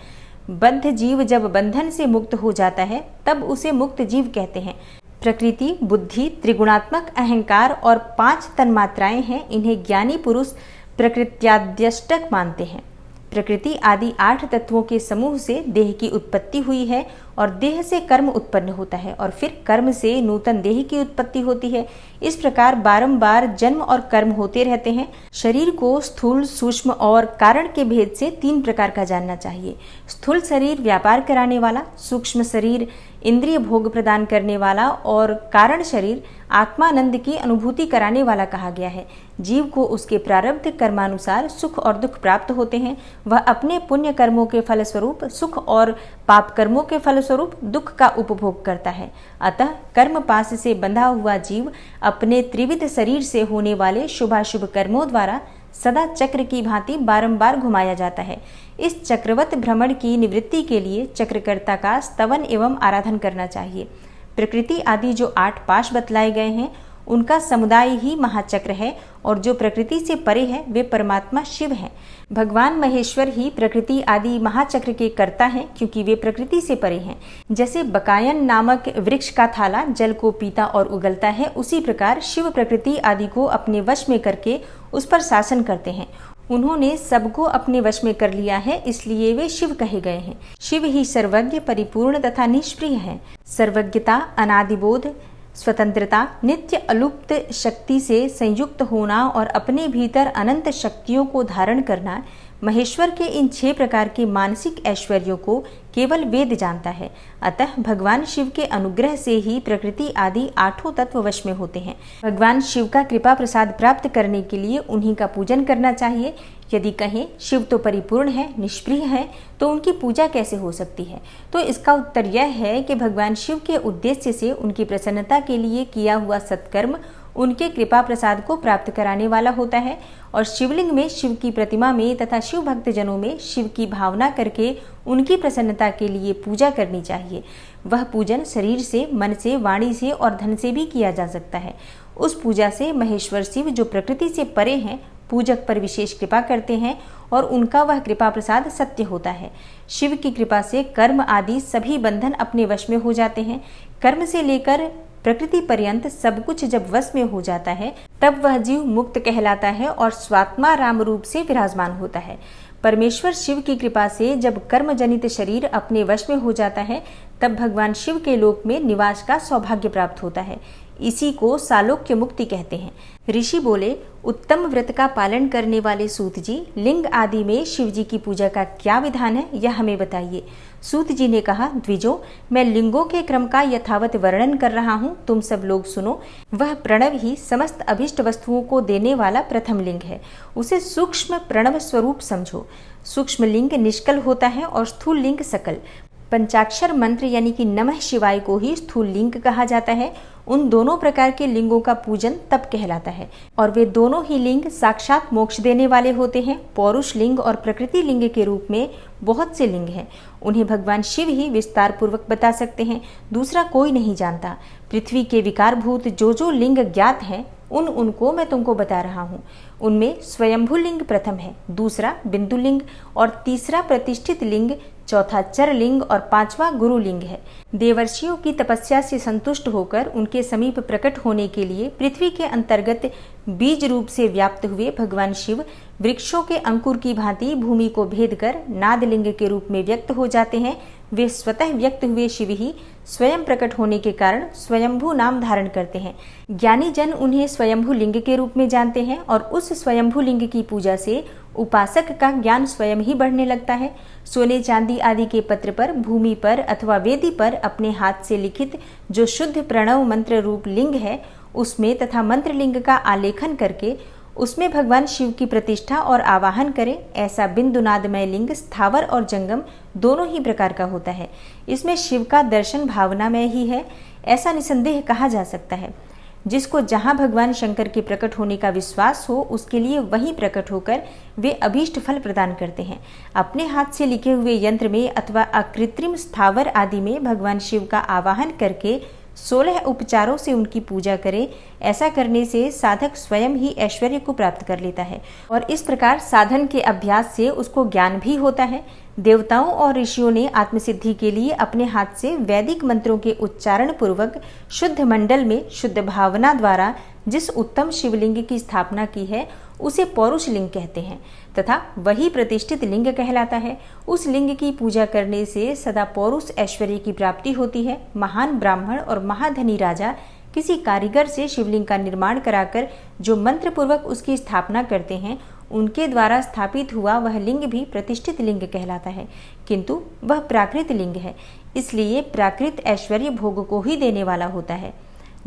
बद्ध जीव जब बंधन से मुक्त हो जाता है तब उसे मुक्त जीव कहते हैं। प्रकृति, बुद्धि, त्रिगुणात्मक अहंकार और 5 तन्मात्राएं हैं। इन्हें ज्ञानी पुरुष प्रकृत्याद्यष्टक मानते हैं। प्रकृति आदि 8 तत्वों के समूह से देह की उत्पत्ति हुई है और देह से कर्म उत्पन्न होता है और फिर कर्म से नूतन देह की उत्पत्ति होती है। इस प्रकार बारंबार जन्म और कर्म होते रहते हैं। शरीर को स्थूल, सूक्ष्म और कारण के भेद से 3 प्रकार का जानना चाहिए। स्थूल शरीर व्यापार कराने वाला, सूक्ष्म शरीर इंद्रिय भोग प्रदान करने वाला और कारण शरीर आत्मानंद की अनुभूति कराने वाला कहा गया है। जीव को उसके प्रारब्ध कर्मानुसार सुख और दुख प्राप्त होते हैं। वह अपने पुण्य कर्मों के फलस्वरूप सुख और पाप कर्मों के फलस्वरूप दुख का उपभोग करता है। अतः कर्म पाश से बंधा हुआ जीव अपने त्रिविध शरीर से होने वाले शुभाशुभ कर्मों द्वारा सदा चक्र की भांति बारंबार घुमाया जाता है। इस चक्रवत भ्रमण की निवृत्ति के लिए चक्रकर्ता का स्तवन एवं आराधन करना चाहिए। प्रकृति आदि जो 8 पाश बतलाए गए हैं उनका समुदाय ही महाचक्र है और जो प्रकृति से परे है वे परमात्मा शिव हैं। भगवान महेश्वर ही प्रकृति आदि महाचक्र के कर्ता हैं क्योंकि वे प्रकृति से परे हैं। जैसे बकायन नामक वृक्ष का थाला जल को पीता और उगलता है, उसी प्रकार शिव प्रकृति आदि को अपने वश में करके उस पर शासन करते हैं। उन्होंने सबको अपने वश में कर लिया है, इसलिए वे शिव कहे गए हैं। शिव ही सर्वज्ञ, परिपूर्ण तथा निष्प्रिय है। सर्वज्ञता, अनादिबोध, स्वतंत्रता, नित्य अलुप्त शक्ति से संयुक्त होना और अपने भीतर अनंत शक्तियों को धारण करना, महेश्वर के इन 6 प्रकार के मानसिक ऐश्वर्यों को केवल वेद जानता है। अतः भगवान शिव के अनुग्रह से ही प्रकृति आदि 8 तत्व वश में होते हैं। भगवान शिव का कृपा प्रसाद प्राप्त करने के लिए उन्हीं का पूजन करना चाहिए। यदि कहें शिव तो परिपूर्ण है, निष्प्रिय है, तो उनकी पूजा कैसे हो सकती है? तो इसका उत्तर यह है कि भगवान शिव के उद्देश्य से उनकी प्रसन्नता के लिए किया हुआ सत्कर्म उनके कृपा प्रसाद को प्राप्त कराने वाला होता है और शिवलिंग में, शिव की प्रतिमा में तथा शिव भक्त जनों में शिव की भावना करके उनकी प्रसन्नता के लिए पूजा करनी चाहिए। वह पूजन शरीर से, मन से, वाणी से और धन से भी किया जा सकता है। उस पूजा से महेश्वर शिव जो प्रकृति से परे हैं पूजक पर विशेष कृपा करते हैं और उनका वह कृपा प्रसाद सत्य होता है। शिव की कृपा से कर्म आदि सभी बंधन अपने वश में हो जाते हैं। कर्म से लेकर प्रकृति पर्यंत सब कुछ जब वश में हो जाता है तब वह जीव मुक्त कहलाता है और स्वात्मा राम रूप से विराजमान होता है। परमेश्वर शिव की कृपा से जब कर्म जनित शरीर अपने वश में हो जाता है तब भगवान शिव के लोक में निवास का सौभाग्य प्राप्त होता है। इसी को सालोक्य मुक्ति कहते हैं। ऋषि बोले, उत्तम व्रत का पालन करने वाले सूत जी, लिंग आदि में शिव जी की पूजा का क्या विधान है यह हमें बताइए। सूत जी ने कहा, द्विजो, मैं लिंगों के क्रम का यथावत वर्णन कर रहा हूँ, तुम सब लोग सुनो। वह प्रणव ही समस्त अभिष्ट वस्तुओं को देने वाला प्रथम लिंग है। उसे सूक्ष्म प्रणव स्वरूप समझो। सूक्ष्म लिंग निष्कल होता है और स्थूल लिंग सकल। पंचाक्षर मंत्र यानी कि नमः शिवाय को ही स्थूल लिंग कहा जाता है। उन दोनों प्रकार के लिंगों का पूजन तप कहलाता है और वे दोनों ही लिंग साक्षात मोक्ष देने वाले होते हैं। पौरुष लिंग और प्रकृति लिंग के रूप में बहुत से लिंग हैं। उन्हें भगवान शिव ही विस्तार पूर्वक बता सकते हैं, दूसरा कोई नहीं जानता। पृथ्वी के विकारभूत जो जो लिंग ज्ञात हैं उनको मैं तुमको बता रहा हूँ। उनमें स्वयंभू लिंग प्रथम है, दूसरा बिंदु लिंग और तीसरा प्रतिष्ठित लिंग, चौथा चर लिंग और 5वां गुरु लिंग है। देवर्षियों की तपस्या से संतुष्ट होकर उनके समीप प्रकट होने के लिए पृथ्वी के अंतर्गत बीज रूप से व्याप्त हुए भगवान शिव वृक्षों के अंकुर की भांति भूमि को भेद कर नाद लिंग के रूप में व्यक्त हो जाते हैं। वे स्वतः व्यक्त हुए शिव ही स्वयं प्रकट होने के कारण स्वयंभू नाम धारण करते हैं। ज्ञानी जन उन्हें स्वयंभू लिंग के रूप में जानते हैं और उस स्वयंभू लिंग की पूजा से उपासक का ज्ञान स्वयं ही बढ़ने लगता है। सोने चांदी आदि के पत्र पर, भूमि पर अथवा वेदी पर अपने हाथ से लिखित जो शुद्ध प्रणव मंत्र रूप लिंग है उसमें तथा मंत्र लिंग का आलेखन करके उसमें भगवान शिव की प्रतिष्ठा और आवाहन करें। ऐसा बिंदुनादमय लिंग स्थावर और जंगम दोनों ही प्रकार का होता है। इसमें शिव का दर्शन भावनामय ही है, ऐसा निसंदेह कहा जा सकता है। जिसको जहाँ भगवान शंकर के प्रकट होने का विश्वास हो उसके लिए वहीं प्रकट होकर वे अभीष्ट फल प्रदान करते हैं। अपने हाथ से लिखे हुए यंत्र में अथवा अकृत्रिम स्थावर आदि में भगवान शिव का आवाहन करके 16 उपचारों से उनकी पूजा करें। ऐसा करने से साधक स्वयं ही ऐश्वर्य को प्राप्त कर लेता है और इस प्रकार साधन के अभ्यास से उसको ज्ञान भी होता है। देवताओं और ऋषियों ने आत्मसिद्धि के लिए अपने हाथ से वैदिक मंत्रों के उच्चारण पूर्वक शुद्ध मंडल में शुद्ध भावना द्वारा जिस उत्तम शिवलिंग की स्थापना की है उसे पौरुष लिंग कहते हैं तथा वही प्रतिष्ठित लिंग कहलाता है। उस लिंग की पूजा करने से सदा पौरुष ऐश्वर्य की प्राप्ति होती है। महान ब्राह्मण और महाधनी राजा किसी कारीगर से शिवलिंग का निर्माण कराकर जो मंत्र पूर्वक उसकी स्थापना करते हैं उनके द्वारा स्थापित हुआ वह लिंग भी प्रतिष्ठित लिंग कहलाता है, किंतु वह प्राकृत लिंग है, इसलिए प्राकृत ऐश्वर्य भोग को ही देने वाला होता है।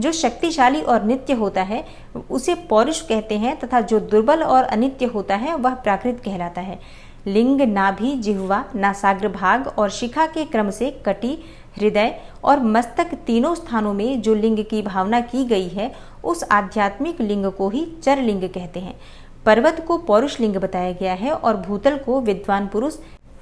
जो शक्तिशाली और नित्य होता है उसे पौरुष कहते हैं तथा जो दुर्बल और अनित्य होता है वह प्राकृत कहलाता है। लिंग नाभि, जिह्वा, नासाग्र भाग और शिखा के क्रम से कटी, हृदय और मस्तक तीनों स्थानों में जो लिंग की भावना की गई है उस आध्यात्मिक लिंग को ही चर लिंग कहते हैं। पर्वत को पौरुष लिंग बताया गया है और भूतल को विद्वान पुरुष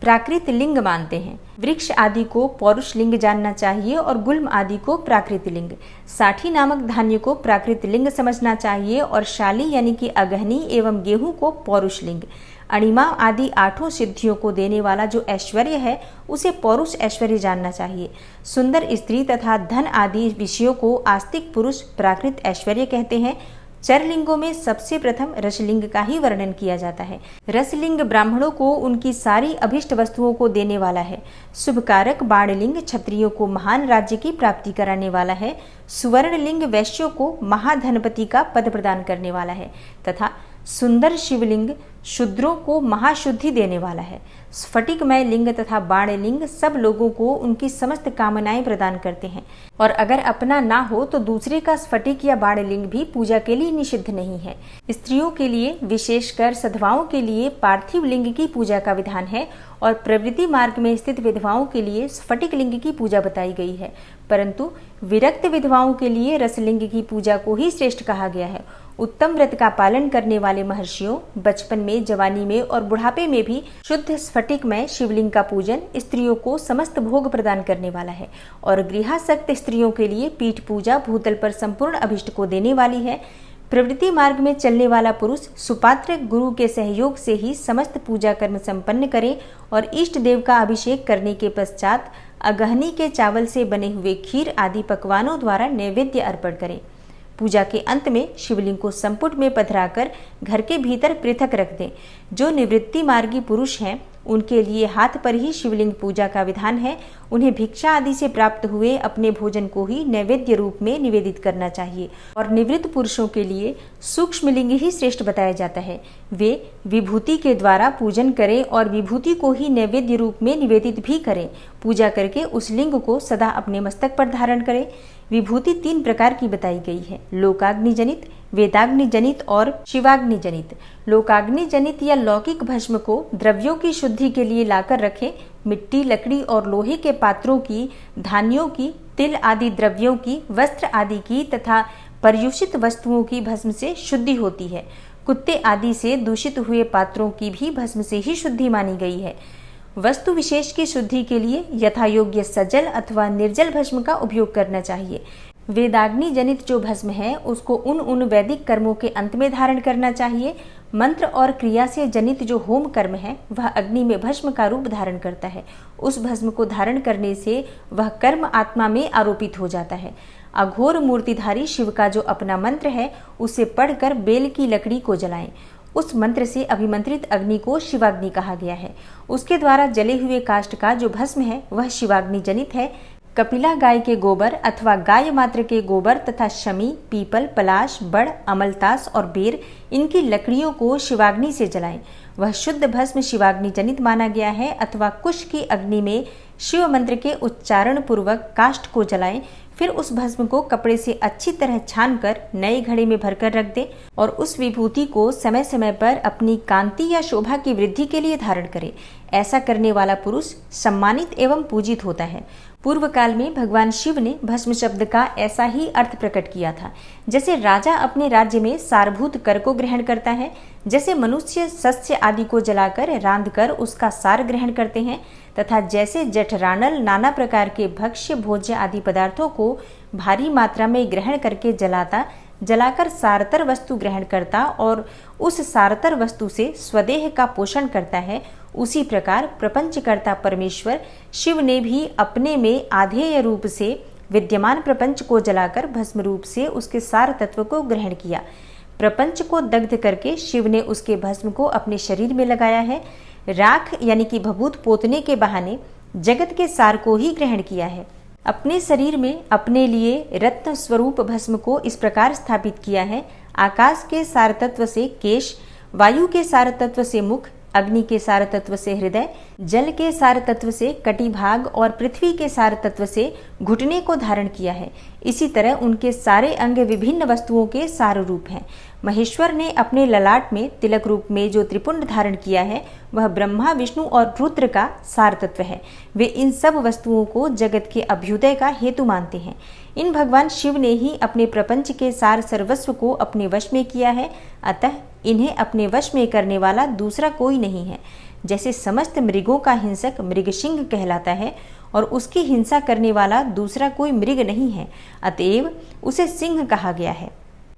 प्राकृत लिंग मानते हैं। वृक्ष आदि को पौरुष लिंग जानना चाहिए और गुल्म आदि को प्राकृत लिंग, साठी नामक धान्य को प्राकृत लिंग समझना चाहिए और शाली यानी कि अगहनी एवं गेहूं को पौरुष लिंग। अणिमा आदि 8 सिद्धियों को देने वाला जो ऐश्वर्य है उसे पौरुष ऐश्वर्य जानना चाहिए। सुंदर स्त्री तथा धन आदि विषयों को आस्तिक पुरुष प्राकृत ऐश्वर्य कहते हैं। चरलिंगों में सबसे प्रथम रसलिंग का ही वर्णन किया जाता है। रसलिंग ब्राह्मणों को उनकी सारी अभिष्ट वस्तुओं को देने वाला है। शुभकारक बाणलिंग क्षत्रियों को महान राज्य की प्राप्ति कराने वाला है। सुवर्णलिंग वैश्यों को महाधनपति का पद प्रदान करने वाला है तथा सुंदर शिवलिंग शूद्रों को महाशुद्धि देने वाला है। स्फटिकमय लिंग तथा बाणलिंग सब लोगों को उनकी समस्त कामनाएं प्रदान करते हैं और अगर अपना ना हो तो दूसरे का स्फटिक या बाणलिंग भी पूजा के लिए निषिद्ध नहीं है। स्त्रियों के लिए विशेषकर सधवाओं के लिए पार्थिव लिंग की पूजा का विधान है और प्रवृत्ति मार्ग में स्थित विधवाओं के लिए स्फटिक लिंग की पूजा बताई गई है, परंतु विरक्त विधवाओं के लिए रसलिंग की पूजा को ही श्रेष्ठ कहा गया है। उत्तम व्रत का पालन करने वाले महर्षियों बचपन में, जवानी में और बुढ़ापे में भी शुद्ध स्फटिकमय शिवलिंग का पूजन स्त्रियों को समस्त भोग प्रदान करने वाला है और गृहासक्त स्त्रियों के लिए पीठ पूजा भूतल पर संपूर्ण अभिष्ट को देने वाली है। प्रवृत्ति मार्ग में चलने वाला पुरुष सुपात्र गुरु के सहयोग से ही समस्त पूजा कर्म संपन्न करे और इष्ट देव का अभिषेक करने के पश्चात अगहनी के चावल से बने हुए खीर आदि पकवानों द्वारा नैवेद्य अर्पण करे। पूजा के अंत में शिवलिंग को संपुट में पधराकर घर के भीतर पृथक रख दें। जो निवृत्ति मार्गी पुरुष हैं उनके लिए हाथ पर ही शिवलिंग पूजा का विधान है। उन्हें भिक्षा आदि से प्राप्त हुए अपने भोजन को ही नैवेद्य रूप में निवेदित करना चाहिए और निवृत्त पुरुषों के लिए सूक्ष्म लिंग ही श्रेष्ठ बताया जाता है। वे विभूति के द्वारा पूजन करें और विभूति को ही नैवेद्य रूप में निवेदित भी करें। पूजा करके उस लिंग को सदा अपने मस्तक पर धारण करें। विभूति 3 प्रकार की बताई गई है, लोकाग्नि जनित, वेदाग्नि जनित और शिवाग्नि जनित। लोकाग्नि जनित या लौकिक भस्म को द्रव्यों की शुद्धि के लिए लाकर रखें। मिट्टी, लकड़ी और लोहे के पात्रों की, धान्यों की, तिल आदि द्रव्यों की, वस्त्र आदि की तथा पर्युषित वस्तुओं की भस्म से शुद्धि होती है। कुत्ते आदि से दूषित हुए पात्रों की भी भस्म से ही शुद्धि मानी गई है। वस्तु विशेष की शुद्धि के लिए यथा योग्य सजल अथवा निर्जल भस्म का उपयोग करना चाहिए। वेदाग्नि जनित जो भस्म है उसको उन वैदिक कर्मों के अंत में धारण करना चाहिए। मंत्र और क्रिया से जनित जो होम कर्म है वह अग्नि में भस्म का रूप धारण करता है। उस भस्म को धारण करने से वह कर्म आत्मा में आरोपित हो जाता है। अघोर मूर्तिधारी शिव का जो अपना मंत्र है उसे पढ़कर बेल की लकड़ी को जलाएं। उस मंत्र से अभिमंत्रित अग्नि को शिवाग्नि कहा गया है। उसके द्वारा जले हुए काष्ठ का जो भस्म है वह शिवाग्नि जनित है। कपिला गाय के गोबर अथवा गाय मात्र के गोबर तथा शमी, पीपल, पलाश, बड़, अमलतास और बेर इनकी लकड़ियों को शिवाग्नि से जलाएं। वह शुद्ध भस्म शिवाग्नि जनित माना गया है। अथवा कुश की अग्नि में शिव मंत्र के उच्चारण पूर्वक काष्ठ को जलाएं। फिर उस भस्म को कपड़े से अच्छी तरह छानकर नए घड़े में भरकर रख दें और उस विभूति को समय समय पर अपनी कांति या शोभा की वृद्धि के लिए धारण करें। ऐसा करने वाला पुरुष सम्मानित एवं पूजित होता है। पूर्व काल में भगवान शिव ने भस्म शब्द का ऐसा ही अर्थ प्रकट किया था। जैसे राजा अपने राज्य में सारभूत कर को ग्रहण करता है, जैसे मनुष्य सस्य आदि को जलाकर रांध कर उसका सार ग्रहण करते हैं, तथा जैसे जठरानल नाना प्रकार के भक्ष्य भोज्य आदि पदार्थों को भारी मात्रा में ग्रहण करके जलाता, जलाकर सारतर वस्तु ग्रहण करता और उस सारतर वस्तु से स्वदेह का पोषण करता है, उसी प्रकार प्रपंचकर्ता परमेश्वर शिव ने भी अपने में आधेय रूप से विद्यमान प्रपंच को जलाकर भस्म रूप से उसके सार तत्व को ग्रहण किया। प्रपंच को दग्ध करके शिव ने उसके भस्म को अपने शरीर में लगाया है। राख यानी कि भभूत पोतने के बहाने जगत के सार को ही ग्रहण किया है। अपने शरीर में अपने लिए रत्न स्वरूप भस्म को इस प्रकार स्थापित किया है। आकाश के सार तत्व से केश, वायु के सार तत्व से मुख, अग्नि के सार तत्व से हृदय, जल के सार तत्व से कटिभाग और पृथ्वी के सार तत्व से घुटने को धारण किया है। इसी तरह उनके सारे अंग विभिन्न वस्तुओं के सार रूप हैं। महेश्वर ने अपने ललाट में तिलक रूप में जो त्रिपुंड धारण किया है वह ब्रह्मा, विष्णु और रुद्र का सार तत्व है। वे इन सब वस्तुओं को जगत के अभ्युदय का हेतु मानते हैं। इन भगवान शिव ने ही अपने प्रपंच के सार सर्वस्व को अपने वश में किया है, अतः इन्हें अपने वश में करने वाला दूसरा कोई नहीं है। जैसे समस्त मृगों का हिंसक मृगसिंह कहलाता है और उसकी हिंसा करने वाला दूसरा कोई मृग नहीं है, अतएव उसे सिंह कहा गया है।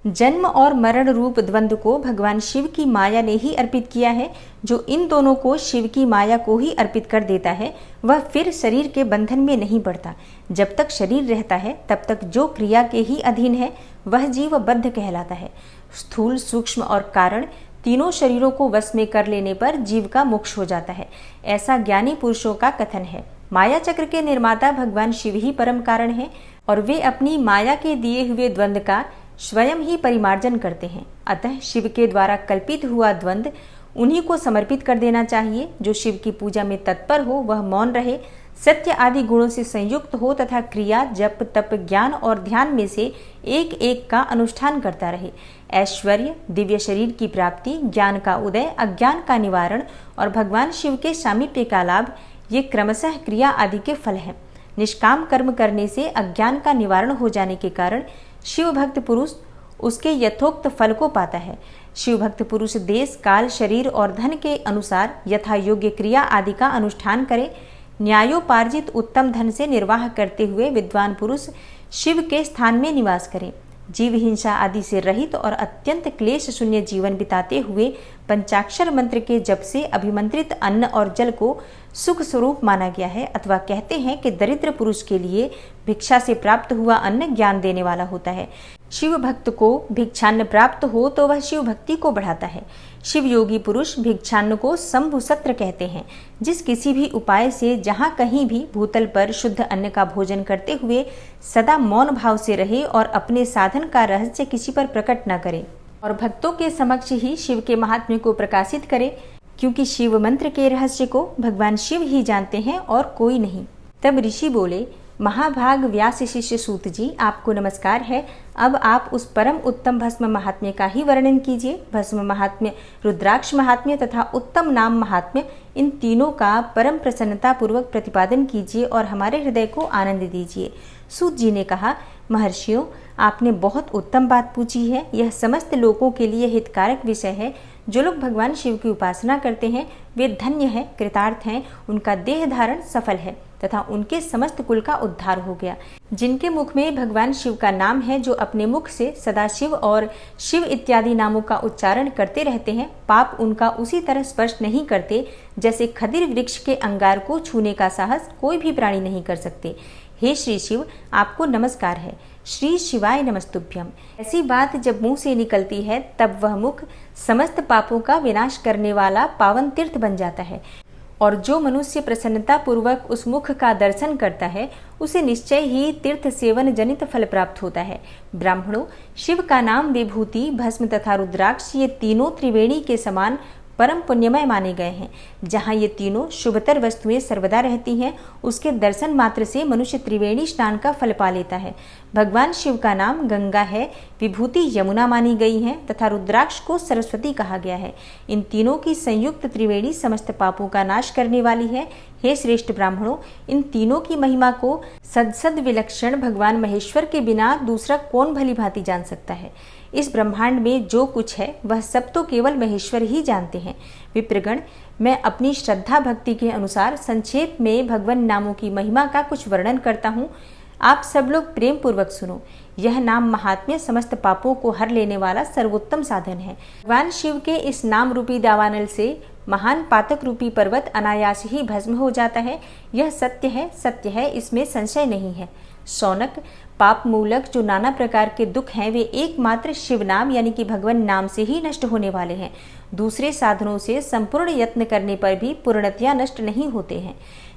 जन्म और मरण रूप द्वंद्व को भगवान शिव की माया ने ही अर्पित किया है। जो इन दोनों को शिव की माया को ही अर्पित कर देता है वह फिर शरीर के बंधन में नहीं पड़ता। जब तक शरीर रहता है तब तक जो क्रिया के ही अधीन है वह जीव बद्ध कहलाता है। स्थूल, सूक्ष्म और कारण तीनों शरीरों को वश में कर लेने पर जीव का मोक्ष हो जाता है, ऐसा ज्ञानी पुरुषों का कथन है। माया चक्र के निर्माता भगवान शिव ही परम कारण है और वे अपनी माया के दिए हुए द्वंद्व का स्वयं ही परिमार्जन करते हैं। अतः शिव के द्वारा कल्पित हुआ द्वंद्व उन्हीं को समर्पित कर देना चाहिए। जो शिव की पूजा में तत्पर हो वह मौन रहे, सत्य आदि गुणों से संयुक्त हो तथा क्रिया, जप, तप, ज्ञान और ध्यान में से एक एक का अनुष्ठान करता रहे। ऐश्वर्य, दिव्य शरीर की प्राप्ति, ज्ञान का उदय, अज्ञान का निवारण और भगवान शिव के सामीप्य का लाभ, ये क्रमशः क्रिया आदि के फल हैं। निष्काम कर्म करने से अज्ञान का निवारण हो जाने के कारण शिव भक्त पुरुष उसके यथोक्त फल को पाता है। शिव भक्त पुरुष देश, काल, शरीर और धन के अनुसार यथा योग्य क्रिया आदि का अनुष्ठान करे। न्यायोपार्जित उत्तम धन से निर्वाह करते हुए विद्वान पुरुष शिव के स्थान में निवास करें। जीव हिंसा आदि से रहित और अत्यंत क्लेश शून्य जीवन बिताते हुए पंचाक्षर मंत्र के जप से अभिमंत्रित अन्न और जल को सुख स्वरूप माना गया है। अथवा कहते हैं कि दरिद्र पुरुष के लिए भिक्षा से प्राप्त हुआ अन्न ज्ञान देने वाला होता है। शिव भक्त को भिक्षान्न प्राप्त हो तो वह शिव भक्ति को बढ़ाता है। शिव योगी पुरुष भिक्षान्न को शंभु सत्र कहते हैं। जिस किसी भी उपाय से जहाँ कहीं भी भूतल पर शुद्ध अन्न का भोजन करते हुए सदा मौन भाव से रहे और अपने साधन का रहस्य किसी पर प्रकट न करे और भक्तों के समक्ष ही शिव के महात्म्य को प्रकाशित करे, क्योंकि शिव मंत्र के रहस्य को भगवान शिव ही जानते हैं और कोई नहीं। तब ऋषि बोले, महाभाग व्यास शिष्य सूत जी, आपको नमस्कार है। अब आप उस परम उत्तम भस्म महात्म्य का ही वर्णन कीजिए। भस्म महात्म्य, रुद्राक्ष महात्म्य तथा उत्तम नाम महात्म्य, इन तीनों का परम प्रसन्नता पूर्वक प्रतिपादन कीजिए और हमारे हृदय को आनंद दीजिए। सूत जी ने कहा, महर्षियों, आपने बहुत उत्तम बात पूछी है। यह समस्त लोगों के लिए हितकारक विषय है। जो लोग भगवान शिव की उपासना करते हैं वे धन्य हैं, कृतार्थ हैं, उनका देह धारण सफल है तथा उनके समस्त कुल का उद्धार हो गया। जिनके मुख में भगवान शिव का नाम है, जो अपने मुख से सदाशिव और शिव इत्यादि नामों का उच्चारण करते रहते हैं, पाप उनका उसी तरह स्पर्श नहीं करते जैसे खदिर वृक्ष के अंगार को छूने का साहस कोई भी प्राणी नहीं कर सकते। हे श्री शिव, आपको नमस्कार है। श्री शिवाय नमस्तुभ्यम। ऐसी बात जब मुंह से निकलती है तब वह मुख समस्त पापों का विनाश करने वाला पावन तीर्थ बन जाता है और जो मनुष्य प्रसन्नता पूर्वक उस मुख का दर्शन करता है उसे निश्चय ही तीर्थ सेवन जनित फल प्राप्त होता है। ब्राह्मणों, शिव का नाम, विभूति, भस्म तथा रुद्राक्ष ये तीनों त्रिवेणी के समान परम पुण्यमय माने गए हैं। जहाँ ये तीनों शुभतर वस्तुएं सर्वदा रहती हैं, उसके दर्शन मात्र से मनुष्य त्रिवेणी स्नान का फल पा लेता है। भगवान शिव का नाम गंगा है, विभूति यमुना मानी गई है तथा रुद्राक्ष को सरस्वती कहा गया है। इन तीनों की संयुक्त त्रिवेणी समस्त पापों का नाश करने वाली है। हे श्रेष्ठ ब्राह्मणों, इन तीनों की महिमा को सद विलक्षण भगवान महेश्वर के बिना दूसरा कौन भली भांति जान सकता है। इस ब्रह्मांड में जो कुछ है वह सब तो केवल महेश्वर ही जानते हैं। विप्रगण, मैं अपनी श्रद्धा भक्ति के अनुसार संक्षेप में भगवान नामों की महिमा का कुछ वर्णन करता हूँ। आप सब लोग प्रेम पूर्वक सुनो। यह नाम महात्म्य समस्त पापों को हर लेने वाला सर्वोत्तम साधन है। भगवान शिव के इस नाम रूपी दावानल से महान पातक रूपी पर्वत अनायास ही भस्म हो जाता है। यह सत्य है, इसमें संशय नहीं है। शौनक, पाप मूलक जो नाना प्रकार के दुख हैं वे एकमात्र शिव नाम यानी कि भगवान नाम से ही नष्ट होने वाले हैं। दूसरे साधनों से संपूर्ण यत्न करने पर भी पूर्णतया नष्ट नहीं होते हैं।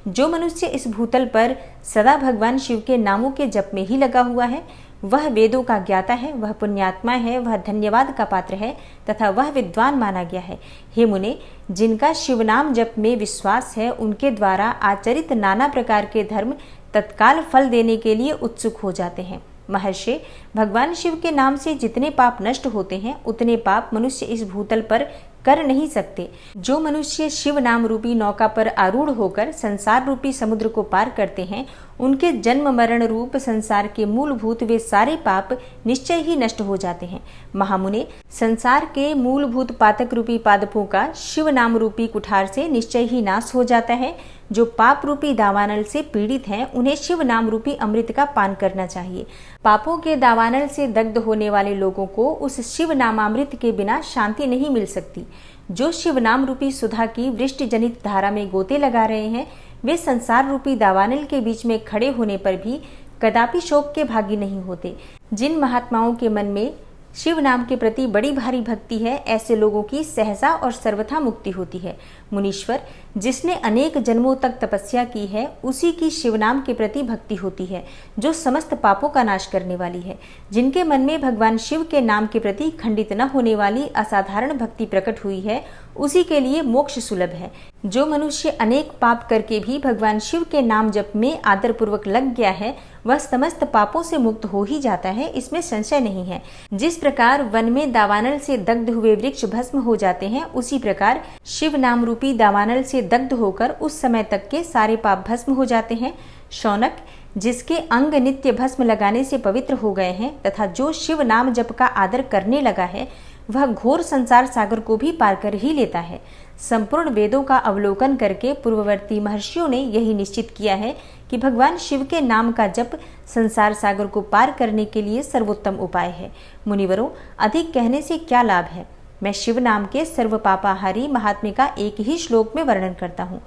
जो मनुष्य इस भूतल पर सदा भगवान शिव के नामों के जप में ही लगा हुआ है, वह वेदों का ज्ञाता है, वह पुण्यात्मा है, वह धन्यवाद का पात्र है तथा वह विद्वान माना गया है। हे मुने, जिनका शिव नाम जप में विश्वास है, उनके द्वारा आचरित नाना प्रकार के धर्म तत्काल फल देने के लिए उत्सुक हो जाते हैं। महर्षि, भगवान शिव के नाम से जितने पाप नष्ट होते हैं उतने पाप मनुष्य इस भूतल पर कर नहीं सकते। जो मनुष्य शिव नाम रूपी नौका पर आरूढ़ होकर संसार रूपी समुद्र को पार करते हैं, उनके जन्म मरण रूप संसार के मूलभूत वे सारे पाप निश्चय ही नष्ट हो जाते हैं। महामुने, संसार के मूलभूत पातक रूपी पादपों का शिव नाम रूपी कुठार से निश्चय ही नाश हो जाता है। जो पाप रूपी दावानल से पीड़ित हैं, उन्हें शिव नाम रूपी अमृत का पान करना चाहिए। पापों के दावानल से दग्ध होने वाले लोगों को उस शिव नामामृत के बिना शांति नहीं मिल सकती। जो शिव नाम रूपी सुधा की वृष्टि जनित धारा में गोते लगा रहे हैं, वे संसार रूपी दावानल के बीच में खड़े होने पर भी कदापि शोक के भागी नहीं होते। जिन महात्माओं के मन में शिव नाम के प्रति बड़ी भारी भक्ति है, ऐसे लोगों की सहसा और सर्वथा मुक्ति होती है। मुनीश्वर, जिसने अनेक जन्मों तक तपस्या की है, उसी की शिव नाम के प्रति भक्ति होती है, जो समस्त पापों का नाश करने वाली है। जिनके मन में भगवान शिव के नाम के प्रति खंडित न होने वाली असाधारण भक्ति प्रकट हुई है, उसी के लिए मोक्ष सुलभ है। जो मनुष्य अनेक पाप करके भी भगवान शिव के नाम जप में आदर पूर्वक लग गया है, वह समस्त पापों से मुक्त हो ही जाता है, इसमें संशय नहीं है। जिस प्रकार वन में दावानल से दग्ध हुए वृक्ष भस्म हो जाते हैं, उसी प्रकार शिव नाम रूपी दावानल से दग्ध होकर उस समय तक के सारे पाप भस्म हो जाते हैं। शौनक, जिसके अंग नित्य भस्म लगाने से पवित्र हो गए हैं तथा जो शिव नाम जप का आदर करने लगा है, वह घोर संसार सागर को भी पार कर ही लेता है। संपूर्ण वेदों का अवलोकन करके पूर्ववर्ती महर्षियों ने यही निश्चित किया है कि भगवान शिव के नाम का जप संसार सागर को पार करने के लिए सर्वोत्तम उपाय है। मुनिवरों, अधिक कहने से क्या लाभ है। मैं शिव नाम के सर्व पापाहारी महात्म्य का एक ही श्लोक में वर्णन करता हूँ।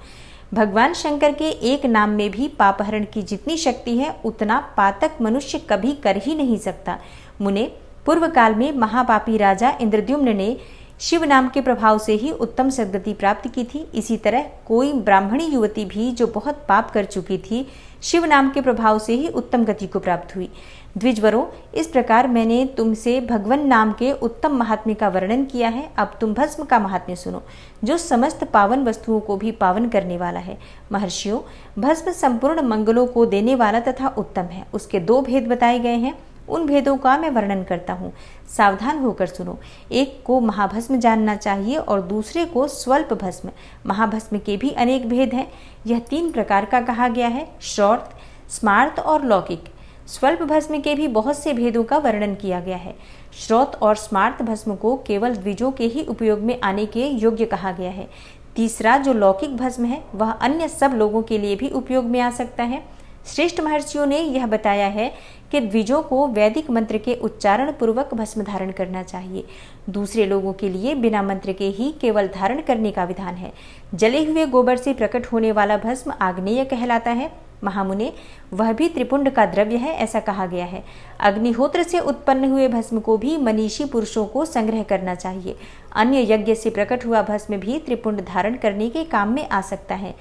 भगवान शंकर के एक नाम में भी पापहरण की जितनी शक्ति है, उतना पातक मनुष्य कभी कर ही नहीं सकता। मुने, पूर्व काल में महापापी राजा इंद्रद्युम्न ने शिव नाम के प्रभाव से ही उत्तम सद्गति प्राप्त की थी। इसी तरह कोई ब्राह्मणी युवती भी जो बहुत पाप कर चुकी थी, शिव नाम के प्रभाव से ही उत्तम गति को प्राप्त हुई। द्विजवरों, इस प्रकार मैंने तुमसे भगवान नाम के उत्तम महात्म्य का वर्णन किया है। अब तुम भस्म का महात्म्य सुनो, जो समस्त पावन वस्तुओं को भी पावन करने वाला है। महर्षियों, भस्म संपूर्ण मंगलों को देने वाला तथा उत्तम है। उसके दो भेद बताए गए हैं, उन भेदों का मैं वर्णन करता हूँ। सावधान होकर सुनो। एक को महाभस्म जानना चाहिए और दूसरे को स्वल्प भस्म। महाभस्म के भी अनेक भेद हैं। यह 3 प्रकार का कहा गया है, श्रौत, स्मार्त और लौकिक। स्वल्प भस्म के भी बहुत से भेदों का वर्णन किया गया है। श्रौत और स्मार्त भस्म को केवल द्विजों के ही उपयोग में आने के योग्य कहा गया है। तीसरा जो लौकिक भस्म है, वह अन्य सब लोगों के लिए भी उपयोग में आ सकता है। श्रेष्ठ महर्षियों ने यह बताया है कि द्विजों को वैदिक मंत्र के उच्चारण पूर्वक भस्म धारण करना चाहिए। दूसरे लोगों के लिए बिना मंत्र के ही केवल धारण करने का विधान है। जले हुए गोबर से प्रकट होने वाला भस्म आग्नेय कहलाता है। महामुने, वह भी त्रिपुंड का द्रव्य है, ऐसा कहा गया है। अग्निहोत्र से उत्पन्न हुए भस्म को भी मनीषी पुरुषों को संग्रह करना चाहिए। अन्य यज्ञ से प्रकट हुआ भस्म भी त्रिपुंड धारण करने के काम में आ सकता है।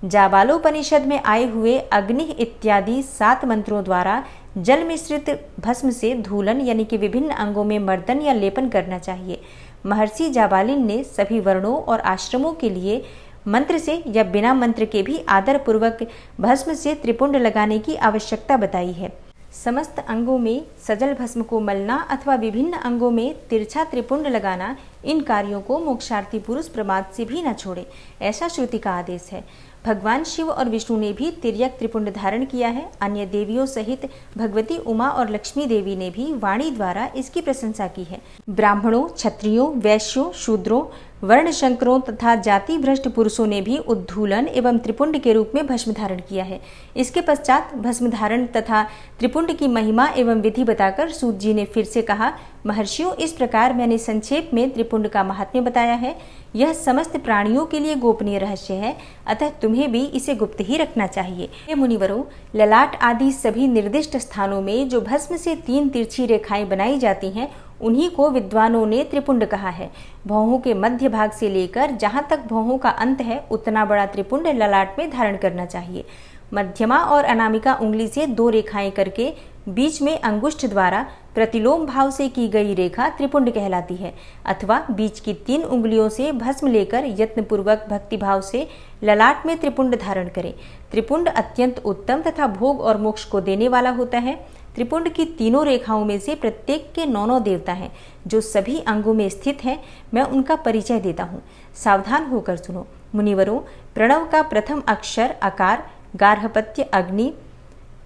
जाबालोपनिषद में आए हुए अग्नि इत्यादि 7 मंत्रों द्वारा जल मिश्रित भस्म से धूलन यानी कि विभिन्न अंगों में मर्दन या लेपन करना चाहिए। महर्षि जाबालिन ने सभी वर्णों और आश्रमों के लिए मंत्र से या बिना मंत्र के भी आदर पूर्वक भस्म से त्रिपुंड लगाने की आवश्यकता बताई है। समस्त अंगों में सजल भस्म को मलना अथवा विभिन्न अंगों में तिरछा त्रिपुंड लगाना, इन कार्यों को मोक्षार्थी पुरुष प्रमाद से भी न छोड़े, ऐसा श्रुति का आदेश है। भगवान शिव और विष्णु ने भी तिर्यक त्रिपुंड धारण किया है। अन्य देवियों सहित भगवती उमा और लक्ष्मी देवी ने भी वाणी द्वारा इसकी प्रशंसा की है। ब्राह्मणों, क्षत्रियों, वैश्यों, शूद्रों, वर्ण शंकरों तथा जाति भ्रष्ट पुरुषों ने भी उद्धूलन एवं त्रिपुंड के रूप में भस्म धारण किया है। इसके पश्चात भस्म धारण तथा त्रिपुंड की महिमा एवं विधि बताकर सूत जी ने फिर से कहा, महर्षियों, इस प्रकार मैंने संक्षेप में त्रिपुंड का महात्म्य बताया है। यह समस्त प्राणियों के लिए गोपनीय रहस्य है, अतः तुम्हें भी इसे गुप्त ही रखना चाहिए। हे मुनिवरों, ललाट आदि सभी निर्दिष्ट स्थानों में जो भस्म से 3 तिरछी रेखाएं बनाई जाती हैं, उन्हीं को विद्वानों ने त्रिपुंड कहा है। भौहों के मध्य भाग से लेकर जहाँ तक भौहों का अंत है, उतना बड़ा त्रिपुंड ललाट में धारण करना चाहिए। मध्यमा और अनामिका उंगली से 2 रेखाएं करके बीच में अंगुष्ठ द्वारा प्रतिलोम भाव से की गई रेखा त्रिपुंड कहलाती है, अथवा बीच की 3 उंगलियों से भस्म लेकर यत्नपूर्वक भक्ति भाव से ललाट में त्रिपुंड धारण करें। त्रिपुंड अत्यंत उत्तम तथा भोग और मोक्ष को देने वाला होता है। त्रिपुंड की तीनों रेखाओं में से प्रत्येक के 9 देवता हैं, जो सभी अंगों में स्थित हैं। मैं उनका परिचय देता हूँ, सावधान होकर सुनो। मुनिवरों, प्रणव का प्रथम अक्षर अकार, गार्हपत्य अग्नि,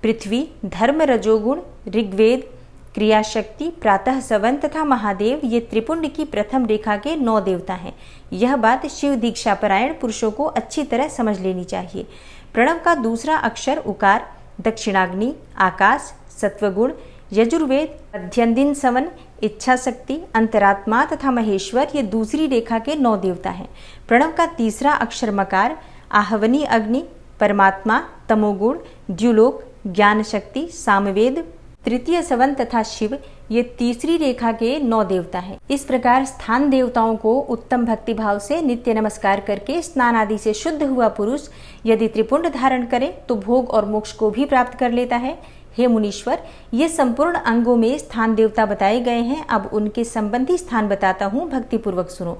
पृथ्वी, धर्म रजोगुण, ऋग्वेद, क्रियाशक्ति, प्रातः सवन तथा महादेव, ये त्रिपुंड की प्रथम रेखा के 9 देवता हैं। यह बात शिव दीक्षापरायण पुरुषों को अच्छी तरह समझ लेनी चाहिए। प्रणव का दूसरा अक्षर उकार, दक्षिणाग्नि, आकाश, सत्वगुण, यजुर्वेद, मध्यंदिन सवन, इच्छा शक्ति, अंतरात्मा तथा महेश्वर, ये दूसरी रेखा के 9 देवता हैं। प्रणव का तीसरा अक्षर मकार, आहवनी अग्नि, परमात्मा, तमोगुण, द्युलोक, ज्ञान शक्ति, सामवेद, तृतीय सवन तथा शिव, ये तीसरी रेखा के 9 देवता हैं। इस प्रकार स्थान देवताओं को उत्तम भक्ति भाव से नित्य नमस्कार करके स्नान आदि से शुद्ध हुआ पुरुष यदि त्रिपुंड धारण करे तो भोग और मोक्ष को भी प्राप्त कर लेता है। हे मुनीश्वर, ये संपूर्ण अंगों में स्थान देवता बताए गए हैं। अब उनके संबंधी स्थान बताता हूँ, भक्तिपूर्वक सुनो।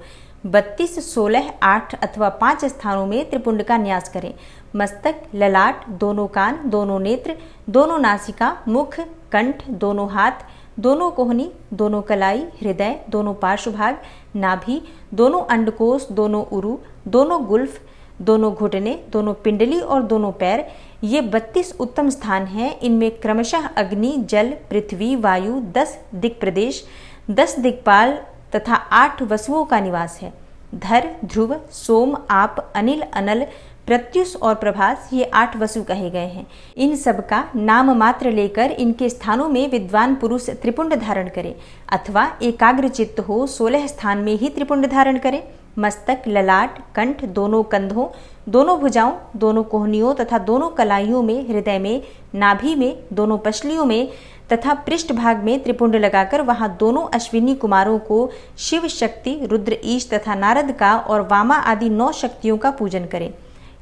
32, 16, 8 अथवा 5 स्थानों में त्रिपुंड का न्यास करें। मस्तक, ललाट, दोनों कान, दोनों नेत्र, दोनों नासिका, मुख, कंठ, दोनों हाथ, दोनों कोहनी, दोनों कलाई, हृदय, दोनों पार्श्वभाग, नाभि, दोनों अंडकोश, दोनों उरु, दोनों गुल्फ, दोनों घुटने, दोनों पिंडली और दोनों पैर, ये 32 उत्तम स्थान हैं। इनमें क्रमशः अग्नि, जल, पृथ्वी, वायु, 10 दिक्प्रदेश, 10 दिक्पाल तथा 8 वसुओं का निवास है। धर, ध्रुव, सोम, आप, अनिल, अनल, प्रत्युष और प्रभास, ये 8 वसु कहे गए हैं। इन सब का नाम मात्र लेकर इनके स्थानों में विद्वान पुरुष त्रिपुंड धारण करे, अथवा एकाग्र चित्त हो 16 स्थान में ही त्रिपुंड धारण करे। मस्तक, ललाट, कंठ, दोनों कंधों, दोनों भुजाओं, दोनों कोहनियों तथा दोनों कलाइयों में, हृदय में, नाभि में, दोनों पसलियों में तथा पृष्ठ भाग में त्रिपुंड लगाकर वहां दोनों अश्विनी कुमारों को शिव शक्ति, रुद्र ईश तथा नारद का और वामा आदि 9 शक्तियों का पूजन करें।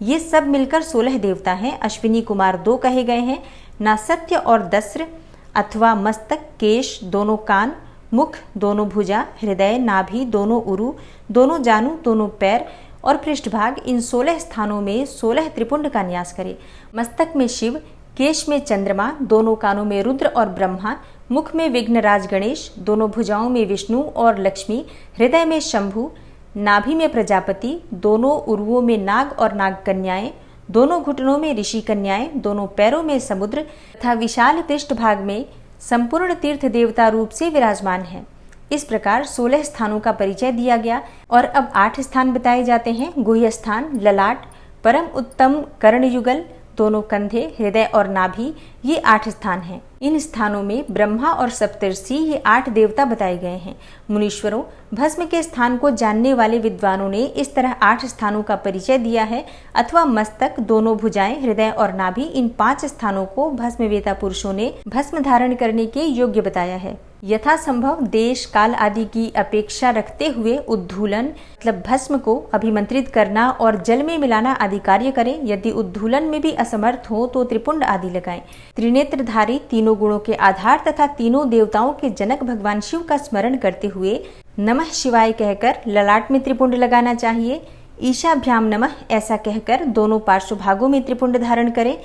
ये सब मिलकर 16 देवता हैं। अश्विनी कुमार 2 कहे गए हैं, नासत्य और दस्र, अथवा मस्तक, केश, दोनों कान, मुख, दोनों भुजा, हृदय, नाभि, दोनों उरु, दोनों जानू, दोनों पैर और पृष्ठभाग, इन 16 स्थानों में 16 त्रिपुंड का न्यास करे। मस्तक में शिव, केश में चंद्रमा, दोनों कानों में रुद्र और ब्रह्मा, मुख में विघ्नराज गणेश, दोनों भुजाओं में विष्णु और लक्ष्मी, हृदय में शंभु, नाभि में प्रजापति, दोनों उरुओं में नाग और नाग कन्याएं, दोनों घुटनों में ऋषि कन्याएं, दोनों पैरों में समुद्र तथा विशाल पृष्ठभाग में संपूर्ण तीर्थ देवता रूप से विराजमान है। इस प्रकार 16 स्थानों का परिचय दिया गया और अब 8 स्थान बताए जाते हैं। गुह्य स्थान, ललाट, परम उत्तम कर्णयुगल, दोनों कंधे, हृदय और नाभि, ये 8 स्थान हैं। इन स्थानों में ब्रह्मा और सप्तर्षि, ये 8 देवता बताए गए हैं। मुनीश्वरों, भस्म के स्थान को जानने वाले विद्वानों ने इस तरह 8 स्थानों का परिचय दिया है, अथवा मस्तक, दोनों भुजाएं, हृदय और नाभि, इन 5 स्थानों को भस्मवेता पुरुषों ने भस्म धारण करने के योग्य बताया है। यथासंभव देश काल आदि की अपेक्षा रखते हुए उद्धूलन मतलब भस्म को अभिमंत्रित करना और जल में मिलाना आदि कार्य करें। यदि उद्धूलन में भी असमर्थ हो तो त्रिपुंड आदि लगाएं। त्रिनेत्रधारी, तीनों गुणों के आधार तथा तीनों देवताओं के जनक भगवान शिव का स्मरण करते हुए नमः शिवाय कहकर ललाट में त्रिपुंड लगाना चाहिए। ईशाभ्याम नमः ऐसा कहकर दोनों पार्श्व भागों में त्रिपुंड धारण करें।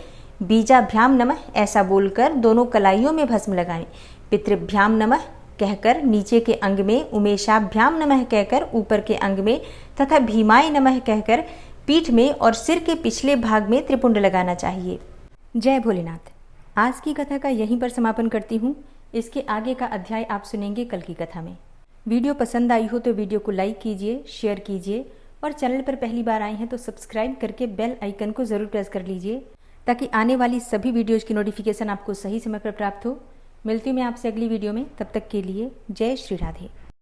बीजाभ्याम नमः ऐसा बोलकर दोनों कलाइयों में भस्म लगाएं। पितृभ्याम नमः कहकर नीचे के अंग में, उमेशाभ्याम नमः कहकर ऊपर के अंग में तथा भीमाय नमः कहकर पीठ में और सिर के पिछले भाग में त्रिपुंड लगाना चाहिए। जय भोलेनाथ। आज की कथा का यहीं पर समापन करती हूँ। इसके आगे का अध्याय आप सुनेंगे कल की कथा में। वीडियो पसंद आई हो तो वीडियो को लाइक कीजिए, शेयर कीजिए और चैनल पर पहली बार आए हैं तो सब्सक्राइब करके बेल आइकन को ज़रूर प्रेस कर लीजिए ताकि आने वाली सभी वीडियोज़ की नोटिफिकेशन आपको सही समय पर प्राप्त हो। मिलती हूँ मैं आपसे अगली वीडियो में, तब तक के लिए जय श्री राधे।